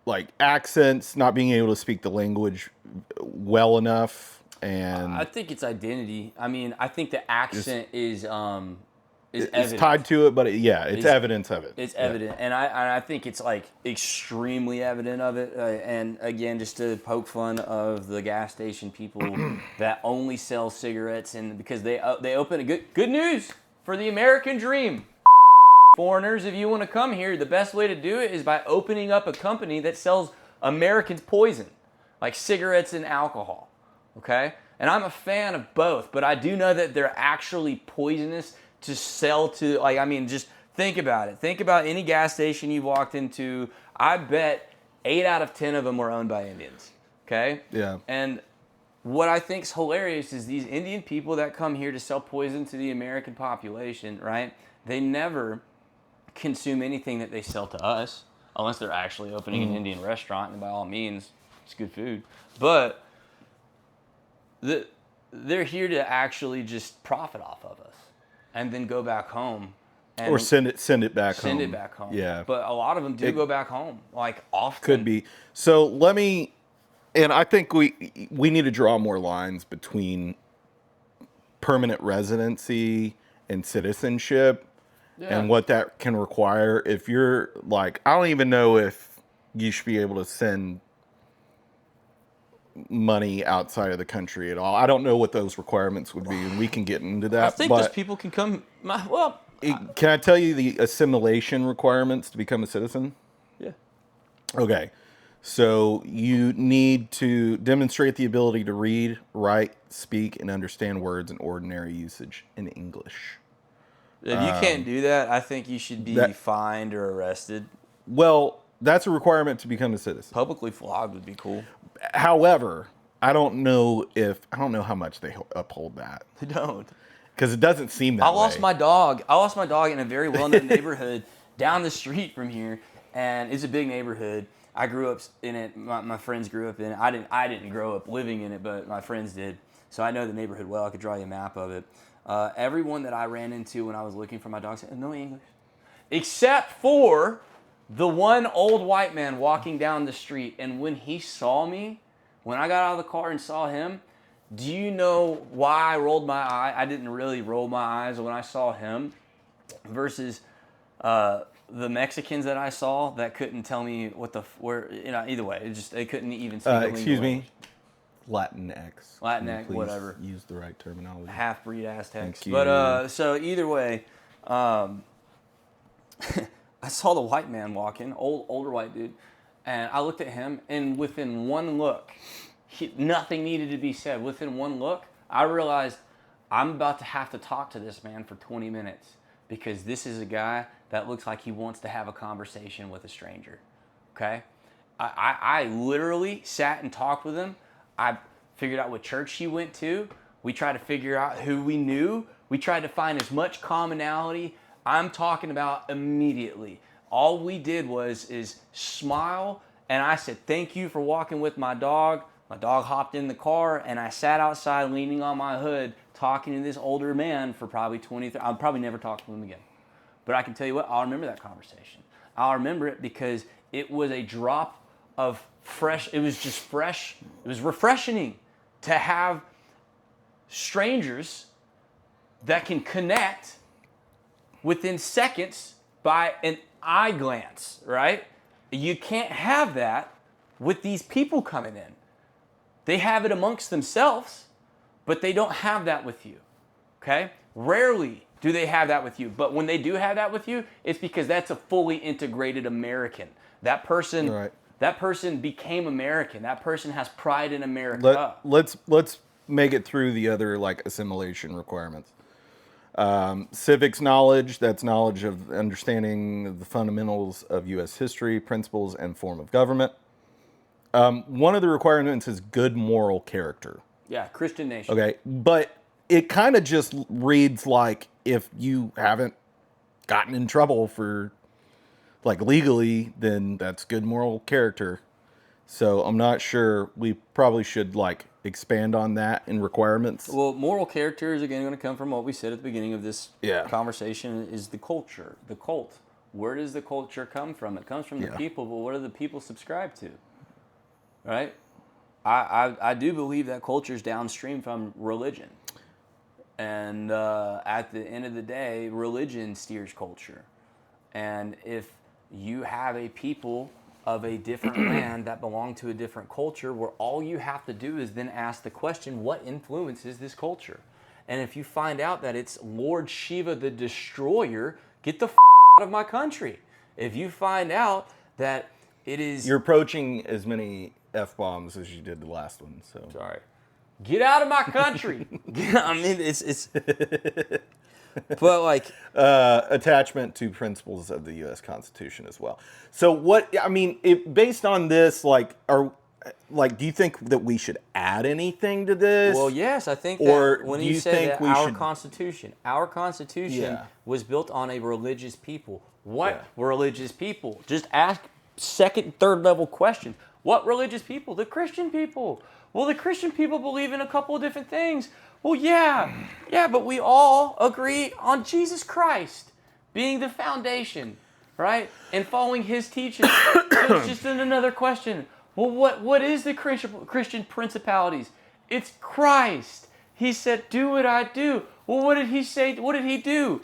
like accents, not being able to speak the language well enough, and I think it's identity. I mean, I think the accent is evident. It's tied to it, but it's evidence of it. It's evident, and I think it's like extremely evident of it. And again, just to poke fun of the gas station people that only sell cigarettes, and because they open a good news for the American dream. Foreigners, if you want to come here, the best way to do it is by opening up a company that sells Americans poison, like cigarettes and alcohol. Okay, and I'm a fan of both, but I do know that they're actually poisonous to sell to, like, I mean, just think about it. Think about any gas station you've walked into. I bet 8 out of 10 of them were owned by Indians, okay? Yeah. And what I think's hilarious is these Indian people that come here to sell poison to the American population, right? They never consume anything that they sell to us unless they're actually opening an Indian restaurant, and by all means, it's good food. But they're here to actually just profit off of us and then go back home. And or send it back home. Send it back home. Yeah. But a lot of them do go back home, like often. Could be. So let me, and I think we need to draw more lines between permanent residency and citizenship and what that can require. If you're like, I don't even know if you should be able to send money outside of the country at all. I don't know what those requirements would be, and we can get into that. I think those people can come. Can I tell you the assimilation requirements to become a citizen? Yeah. Okay. So you need to demonstrate the ability to read, write, speak, and understand words in ordinary usage in English. If you can't do that, I think you should be fined or arrested. Well, that's a requirement to become a citizen. Publicly flogged would be cool. However, I don't know how much they uphold that. They don't. Because it doesn't seem that way. I lost my dog in a very well-known neighborhood down the street from here, and it's a big neighborhood. I grew up in it. My friends grew up in it. I didn't grow up living in it, but my friends did. So I know the neighborhood well. I could draw you a map of it. Everyone that I ran into when I was looking for my dog said, no English. Except for the one old white man walking down the street. And when he saw me, when I got out of the car and saw him, do you know why I rolled my eye? I didn't really roll my eyes when I saw him versus the Mexicans that I saw that couldn't tell me either way. They couldn't even speak the excuse language. me. Latinx. Latinx, Please whatever. Use the right terminology. Half-breed Aztecs. Thank you. But so either way, I saw the white man walking, older white dude, and I looked at him, and within one look, nothing needed to be said. Within one look, I realized I'm about to have to talk to this man for 20 minutes because this is a guy that looks like he wants to have a conversation with a stranger. Okay? I literally sat and talked with him. I figured out what church he went to. We tried to figure out who we knew. We tried to find as much commonality. I'm talking about immediately. All we did is smile, and I said, thank you for walking with my dog. My dog hopped in the car, and I sat outside leaning on my hood talking to this older man for probably 20, 30. I'll probably never talk to him again. But I can tell you what, I'll remember that conversation. I'll remember it because it was a drop of fresh, it was just fresh. It was refreshing to have strangers that can connect within seconds by an eye glance, right? You can't have that with these people coming in. They have it amongst themselves, but they don't have that with you, okay? Rarely do they have that with you, but when they do have that with you, it's because that's a fully integrated American. That person, Right. That person became American. That person has pride in America. Let's make it through the other assimilation requirements. Civics knowledge, that's knowledge of understanding of the fundamentals of U.S. history, principles, and form of government. One of the requirements is good moral character. Yeah, Christian nation. Okay, but it kind of just reads like if you haven't gotten in trouble for legally, then that's good moral character. So I'm not sure. We probably should expand on that in requirements. Well, moral character is again going to come from what we said at the beginning of this conversation is the culture, the cult. Where does the culture come from? It comes from the people, but what do the people subscribe to? Right? I do believe that culture is downstream from religion. And at the end of the day, religion steers culture. And if you have a people of a different land that belong to a different culture where all you have to do is then ask the question, what influences this culture? And if you find out that it's Lord Shiva the Destroyer, get the out of my country. If you find out that it is... You're approaching as many F-bombs as you did the last one, so... Sorry. Get out of my country! I mean, it's... But attachment to principles of the U.S. Constitution as well. So based on this, like, do you think that we should add anything to this? Well, yes, I think Or that when do you you said think that we our should- Constitution Yeah. was built on a religious people. What Yeah. religious people? Just ask second, third level questions. What religious people? The Christian people. Well, the Christian people believe in a couple of different things. Well, yeah, but we all agree on Jesus Christ being the foundation, right? And following his teachings. So it's just another question. Well, what is the Christian principalities? It's Christ. He said, do what I do. Well, what did he say? What did he do?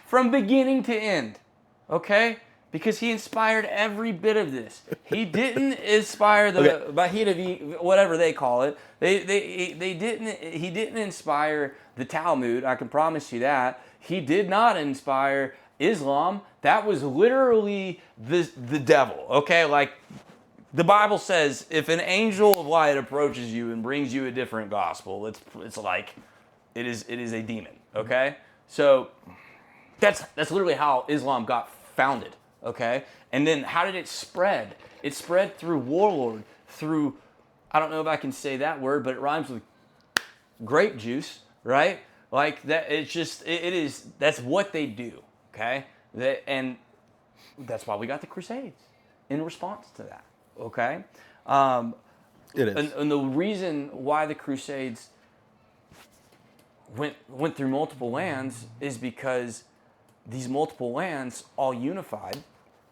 From beginning to end, okay? Because he inspired every bit of this. He didn't inspire the Bahida, whatever they call it. They didn't. He didn't inspire the Talmud. I can promise you that. He did not inspire Islam. That was literally the devil. Okay, like the Bible says, if an angel of light approaches you and brings you a different gospel, it's like it is a demon. Okay, so that's literally how Islam got founded. Okay, and then how did it spread? It spread through warlord, through, I don't know if I can say that word, but it rhymes with grape juice, right? Like that. It's just it is. That's what they do. Okay, and that's why we got the Crusades in response to that. Okay, It is. and the reason why the Crusades went through multiple lands is because these multiple lands all unified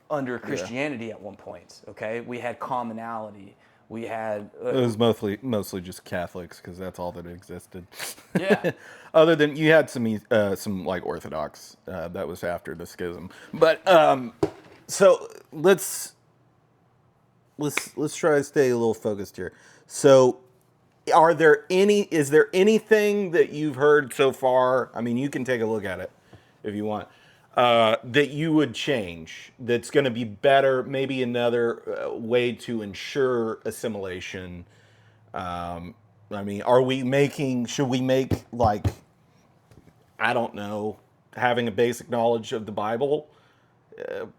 under Christianity at one point. Okay, we had commonality. We had It was mostly just Catholics because that's all that existed. yeah. Other than you had some like Orthodox that was after the schism. But so let's try to stay a little focused here. So is there anything that you've heard so far? I mean, you can take a look at it if you want. That you would change, that's going to be better, maybe another way to ensure assimilation. I mean, should we make, like, I don't know, having a basic knowledge of the Bible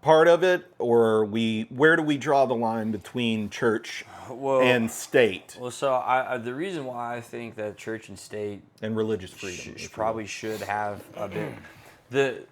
part of it? Or where do we draw the line between church and state Well, so the reason why I think that church and state and religious freedom? probably should have a bit.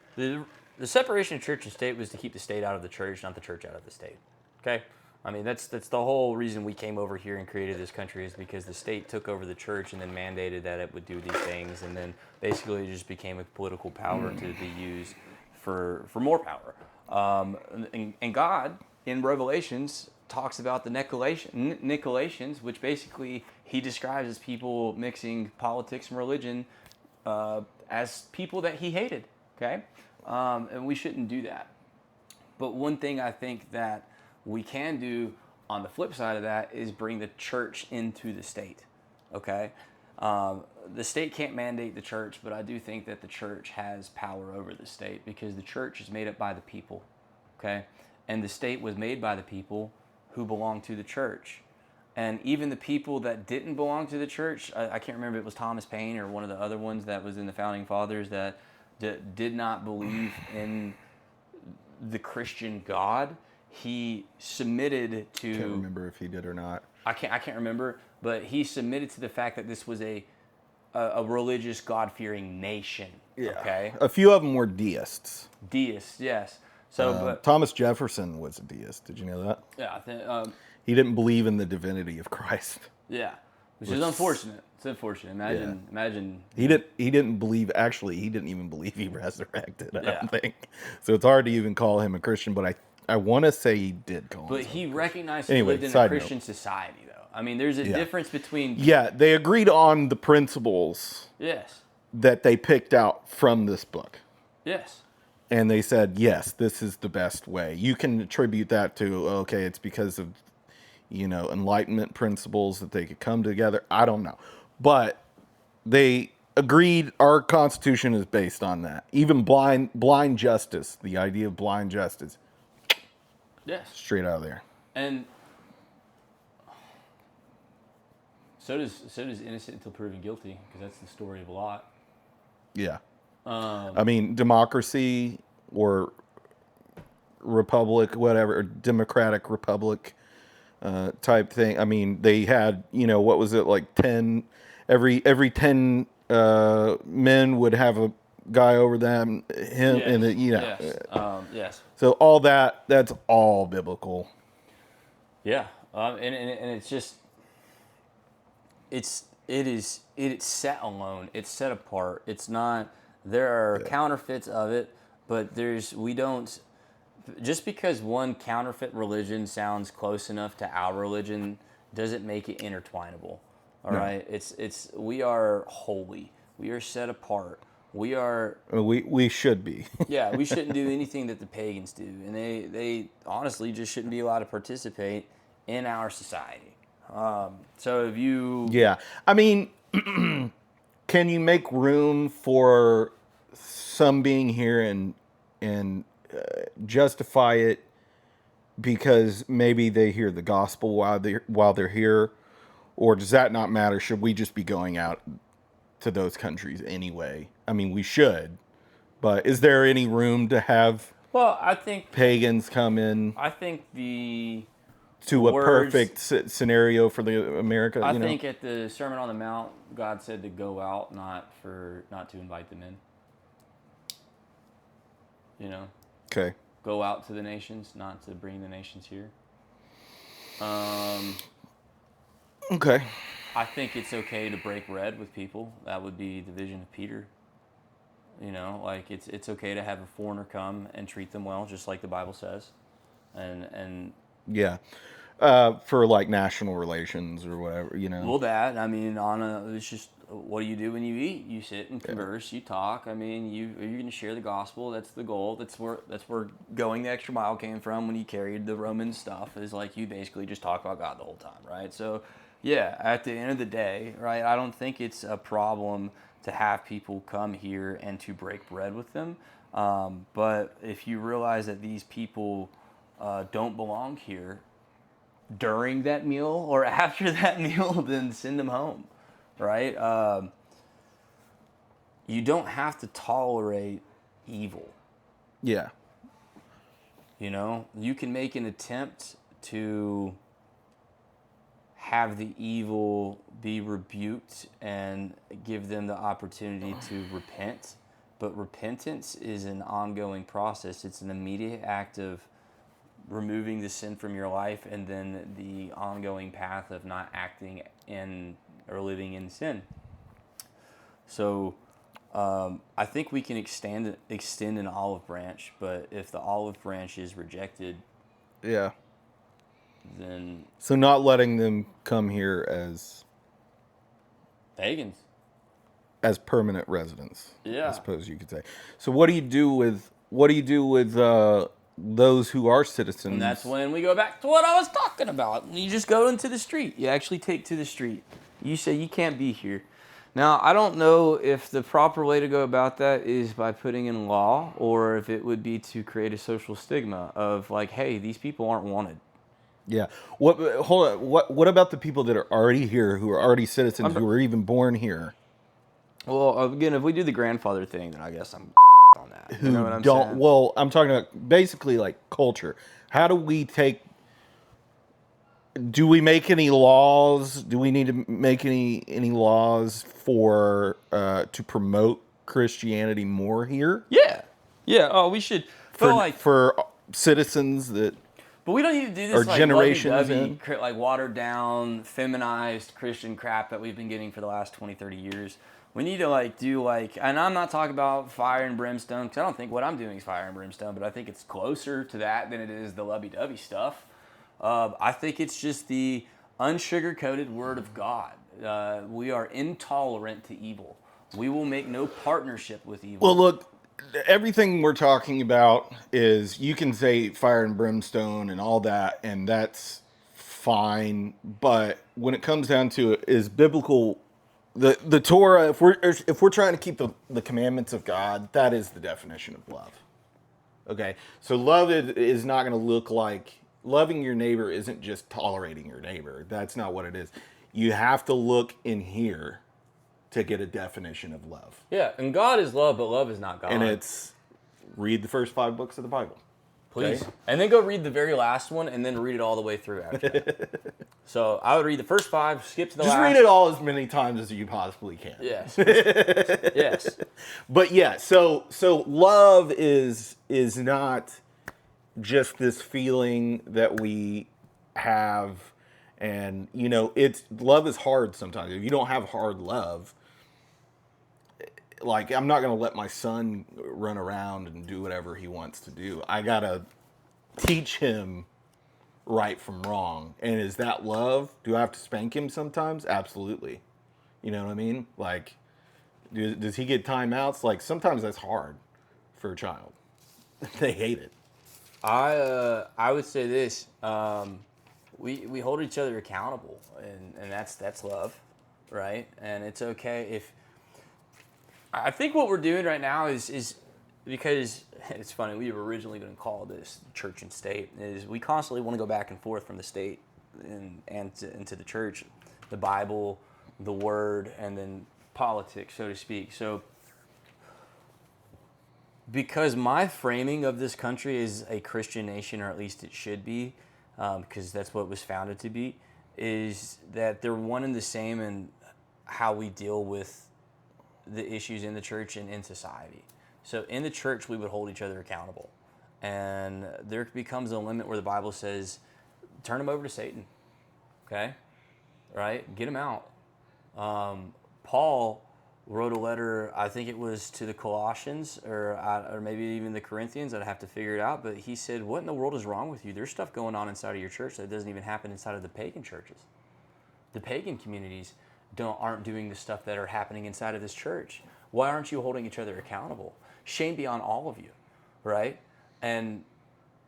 The separation of church and state was to keep the state out of the church, not the church out of the state. Okay, I mean that's the whole reason we came over here and created this country, is because the state took over the church and then mandated that it would do these things, and then basically it just became a political power to be used for more power. And God in Revelations talks about the Nicolaitans, which basically he describes as people mixing politics and religion as people that he hated. Okay. And we shouldn't do that. But one thing I think that we can do on the flip side of that is bring the church into the state. Okay? The state can't mandate the church, but I do think that the church has power over the state, because the church is made up by the people. Okay? And the state was made by the people who belong to the church. And even the people that didn't belong to the church, I can't remember if it was Thomas Paine or one of the other ones that was in the Founding Fathers that did not believe in the Christian God. He submitted to. I can't remember if he did or not. I can't remember, but he submitted to the fact that this was a religious, God-fearing nation. Yeah. Okay. A few of them were deists. Deists, yes. So, but Thomas Jefferson was a deist. Did you know that? yeah, I think, He didn't believe in the divinity of Christ. yeah, which is unfortunate. It's unfortunate. Imagine. He didn't believe. Actually, he didn't even believe he resurrected. I Yeah. don't think. So it's hard to even call him a Christian. But I want to say he did call. But himself he a Christian. recognized Anyway, he lived in a side Christian note. society, though. I mean, there's a difference between. Yeah, they agreed on the principles Yes. that they picked out from this book. Yes. And they said, yes, this is the best way. You can attribute that to, okay, it's because of, Enlightenment principles that they could come together. I don't know. But they agreed our Constitution is based on that. Even blind justice, the idea of blind justice, Yes. straight out of there. And so does innocent until proven guilty, because that's the story of Lot. Yeah. I mean, democracy or republic, whatever, or democratic republic, type thing. I mean, they had, what was it, like 10, every 10 men would have a guy over them, him, Yes. and Yes. Yes. So all that's all biblical. Yeah. And it's just it's set alone. It's set apart. It's not. There are counterfeits of it, but we don't. Just because one counterfeit religion sounds close enough to our religion doesn't make it intertwinable. All right. We are holy. We are set apart. We are. We should be. Yeah, we shouldn't do anything that the pagans do, and they honestly just shouldn't be allowed to participate in our society. So if you Yeah. I mean, can you make room for some being here and justify it because maybe they hear the gospel while they're here, or does that not matter? Should we just be going out to those countries anyway? I mean, we should, but is there any room to have well, I think pagans come in the to a words- perfect scenario for the America? I think at the Sermon on the Mount, God said to go out, not to invite them in. Okay. Go out to the nations, not to bring the nations here. Okay. I think it's okay to break bread with people. That would be the vision of Peter. Like it's okay to have a foreigner come and treat them well, just like the Bible says. And Yeah. For like national relations or whatever, well, that, I mean, it's just, what do you do when you eat? You sit and converse, you talk. I mean, you're going to share the gospel. That's the goal. That's where going the extra mile came from when you carried the Roman stuff, is like you basically just talk about God the whole time, right? So, yeah, at the end of the day, right, I don't think it's a problem to have people come here and to break bread with them. But if you realize that these people don't belong here during that meal or after that meal, then send them home, right? You don't have to tolerate evil. Yeah. You can make an attempt to have the evil be rebuked and give them the opportunity to repent. But repentance is an ongoing process. It's an immediate act of removing the sin from your life, and then the ongoing path of not acting in or living in sin. So I think we can extend an olive branch, but if the olive branch is rejected, Yeah. then So not letting them come here pagans. as permanent residents. Yeah. I suppose you could say. So what do you do with those who are citizens? And that's when we go back to what I was talking about. You just go into the street. You actually take to the street. You say you can't be here. Now, I don't know if the proper way to go about that is by putting in law, or if it would be to create a social stigma of like, hey, these people aren't wanted. Yeah. Hold on. What about the people that are already here, who are already citizens, who were even born here? Well, again, if we do the grandfather thing, then I guess I'm on that. Who You know what I'm don't? saying? Well, I'm talking about basically like culture. How do we take? Do we make any laws? Do we need to make any laws for to promote Christianity more here Yeah. Yeah. Oh, we should. for citizens that? But we don't need to do this Or like generations lovey-dovey, like watered down, feminized Christian crap that we've been getting for the last 20, 30 years. We need to do and I'm not talking about fire and brimstone, because I don't think what I'm doing is fire and brimstone, but I think it's closer to that than it is the lovey-dovey stuff. I think it's just the unsugar-coated word of God. We are intolerant to evil. We will make no partnership with evil. Well, look, everything we're talking about is, you can say fire and brimstone and all that, and that's fine. But when it comes down to it, is biblical, the Torah. If we're trying to keep the commandments of God, that is the definition of love. Okay, so love is not going to look like, loving your neighbor isn't just tolerating your neighbor. That's not what it is. You have to look in here to get a definition of love. Yeah, and God is love, but love is not God. And it's read the first 5 books of the Bible. Please. Okay? And then go read the very last one and then read it all the way through after that. So I would read the first 5, skip to the Just last. read it all as many times as you possibly can. Yes. Yes. But yeah, so love is not just this feeling that we have, and it's love is hard sometimes. If you don't have hard love, like, I'm not gonna let my son run around and do whatever he wants to do. I gotta teach him right from wrong. And is that love? Do I have to spank him sometimes? Absolutely. You know what I mean? Like, does he get timeouts? Like, sometimes that's hard for a child. They hate it. I would say this. We hold each other accountable, and that's love, right? And it's okay if. I think what we're doing right now is because it's funny. We were originally going to call this church and state. Is we constantly want to go back and forth from the state into the church, the Bible, the Word, and then politics, so to speak. So. Because my framing of this country is a Christian nation, or at least it should be, because that's what it was founded to be, is that they're one and the same in how we deal with the issues in the church and in society. So in the church, we would hold each other accountable. And there becomes a limit where the Bible says, turn them over to Satan, okay? Right? Get them out. Paul wrote a letter, I think it was to the Colossians or maybe even the Corinthians. I'd have to figure it out. But he said, what in the world is wrong with you? There's stuff going on inside of your church that doesn't even happen inside of the pagan churches. The pagan communities aren't doing the stuff that are happening inside of this church. Why aren't you holding each other accountable? Shame be on all of you, right? And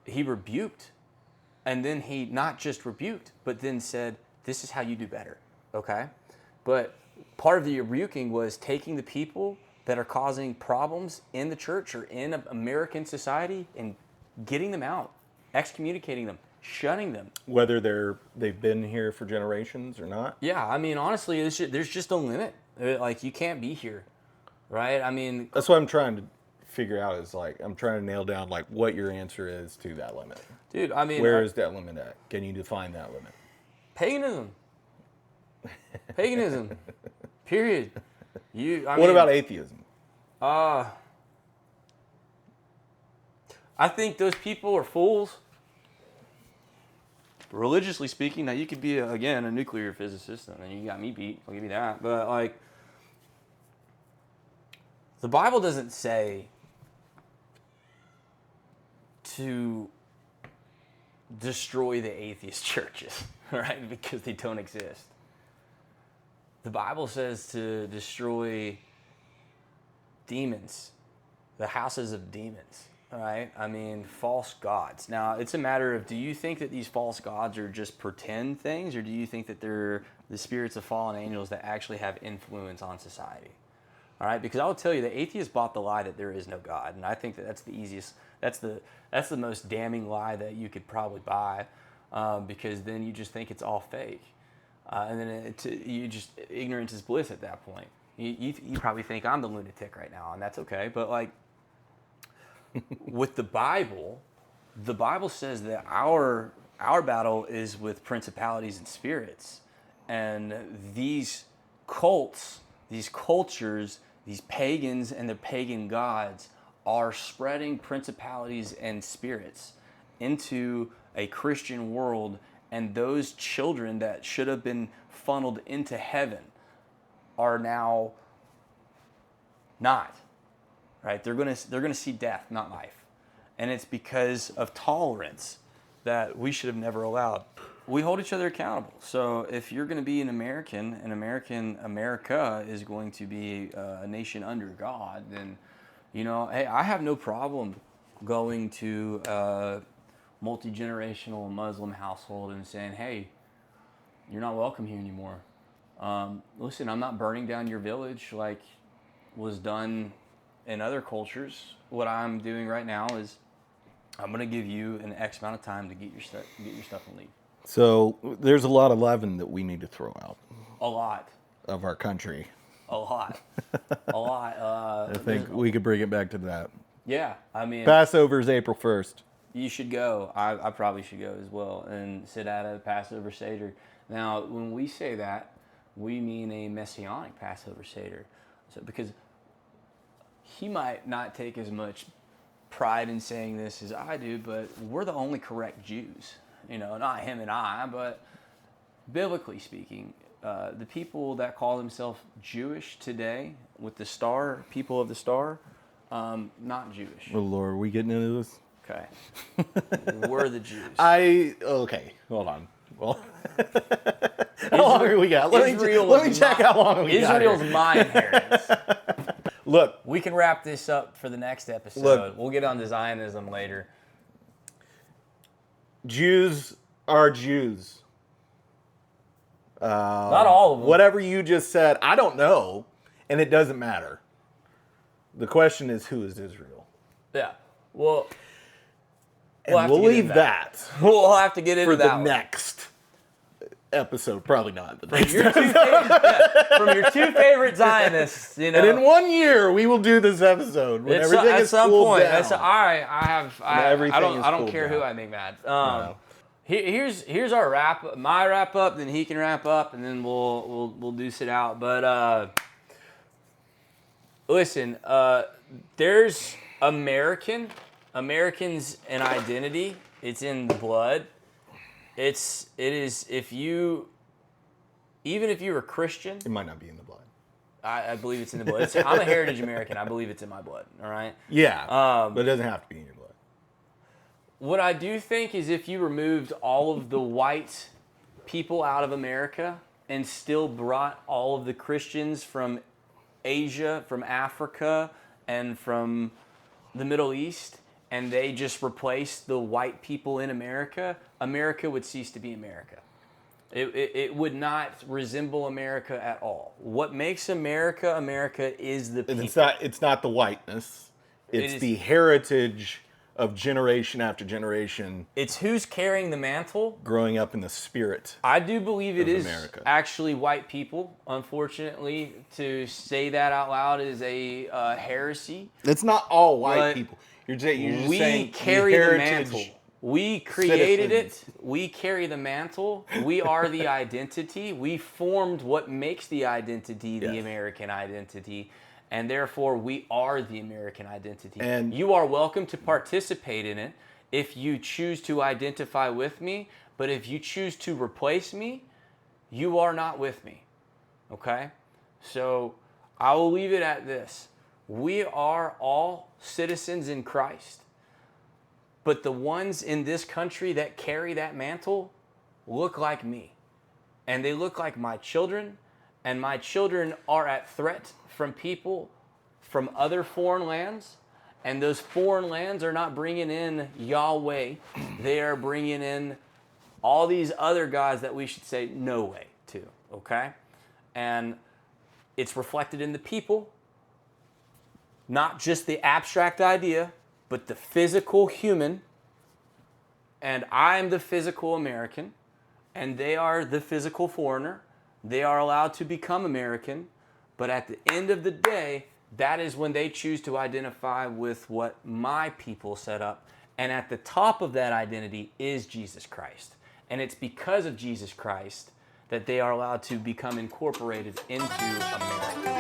he rebuked. And then he not just rebuked, but then said, this is how you do better, okay? But part of the rebuking was taking the people that are causing problems in the church or in American society and getting them out, excommunicating them, shunning them. Whether they've been here for generations or not. Yeah, I mean, honestly, there's just a limit. Like, you can't be here, right? I mean, That's what I'm trying to figure out, is like, I'm trying to nail down like what your answer is to that limit. dude, I mean, Where is that limit at? Can you define that limit? paganism. Paganism. Period. What about atheism? I think those people are fools. Religiously speaking, now you could be, again, a nuclear physicist, and then you got me beat. I'll give you that. But, like, the Bible doesn't say to destroy the atheist churches, right? Because they don't exist. The Bible says to destroy demons, the houses of demons, right? I mean, false gods. Now, it's a matter of, do you think that these false gods are just pretend things, or do you think that they're the spirits of fallen angels that actually have influence on society? All right, because I will tell you, the atheists bought the lie that there is no God, and I think that that's the easiest, that's the most damning lie that you could probably buy, because then you just think it's all fake. And then you just, ignorance is bliss at that point. You probably think I'm the lunatic right now, and that's okay. But, like, with the Bible says that our battle is with principalities and spirits. And these cults, these cultures, these pagans and their pagan gods are spreading principalities and spirits into a Christian world. And those children that should have been funneled into heaven are now not, right? They're gonna see death, not life. And it's because of tolerance that we should have never allowed. We hold each other accountable. So if you're gonna be an American, and America is going to be a nation under God, then, hey, I have no problem going to multi-generational Muslim household and saying, hey, you're not welcome here anymore. Listen, I'm not burning down your village like was done in other cultures. What I'm doing right now is I'm going to give you an X amount of time to get your stuff and leave. So there's a lot of leaven that we need to throw out. A lot. Of our country. A lot. A lot. I think we could bring it back to that. Yeah, I mean, Passover is April 1st. You should go. I probably should go as well and sit at a Passover Seder. Now, when we say that, we mean a messianic Passover Seder. So, because he might not take as much pride in saying this as I do, but we're the only correct Jews. You know, not him and I, but biblically speaking, the people that call themselves Jewish today, with the star, people of the star, not Jewish. Oh Lord, are we getting into this? Okay. We're the Jews. Okay, hold on. Well, how long are we got? Let me check how long we got. Israel's my inheritance. Look, We can wrap this up for the next episode. Look. We'll get on to Zionism later. Jews are Jews. Not all of them. Whatever you just said, I don't know, and it doesn't matter. The question is, who is Israel? Yeah. Well, And have to we'll get leave into that we'll have to get into for that the one. next episode. Probably not the next. From your two favorite Zionists, you know. And in 1 year, we will do this episode when everything at is some cooled point. down. All right. I everything is don't cooled care who down. I make mad. No. Here's our my wrap up. Then he can wrap up, and then we'll deuce it out. But listen, there's Americans and identity. It's in the blood. It is even if you're a Christian, It might not be in the blood. I believe it's in the blood. I'm a heritage American. I believe it's in my blood. All right. Yeah, but it doesn't have to be in your blood. What I do think is if you removed all of the white people out of America and still brought all of the Christians from Asia, from Africa, and from the Middle East, and they just replaced the white people in America, America would cease to be America. It would not resemble America at all. What makes America America is the people. And it's not the whiteness. It's is- the heritage of generation after generation It's who's carrying the mantle. growing up in the spirit. I do believe it is America. actually white people. Unfortunately, to say that out loud is a heresy. It's not all white But people. You're just We saying carry the heritage. mantle. We created citizens. it. We carry the mantle. We are the identity. We formed what makes the identity the Yes. American identity. And therefore, we are the American identity. And- you are welcome to participate in it if you choose to identify with me. But if you choose to replace me, you are not with me. Okay? So I will leave it at this. We are all citizens in Christ. But the ones in this country that carry that mantle look like me. And they look like my children. And my children are at threat from people from other foreign lands. And those foreign lands are not bringing in Yahweh. They are bringing in all these other gods that we should say no way to. Okay? And it's reflected in the people. Not just the abstract idea, but the physical human. And I'm the physical American, and they are the physical foreigner. They are allowed to become American, but at the end of the day, that is when they choose to identify with what my people set up. And at the top of that identity is Jesus Christ. And it's because of Jesus Christ that they are allowed to become incorporated into America.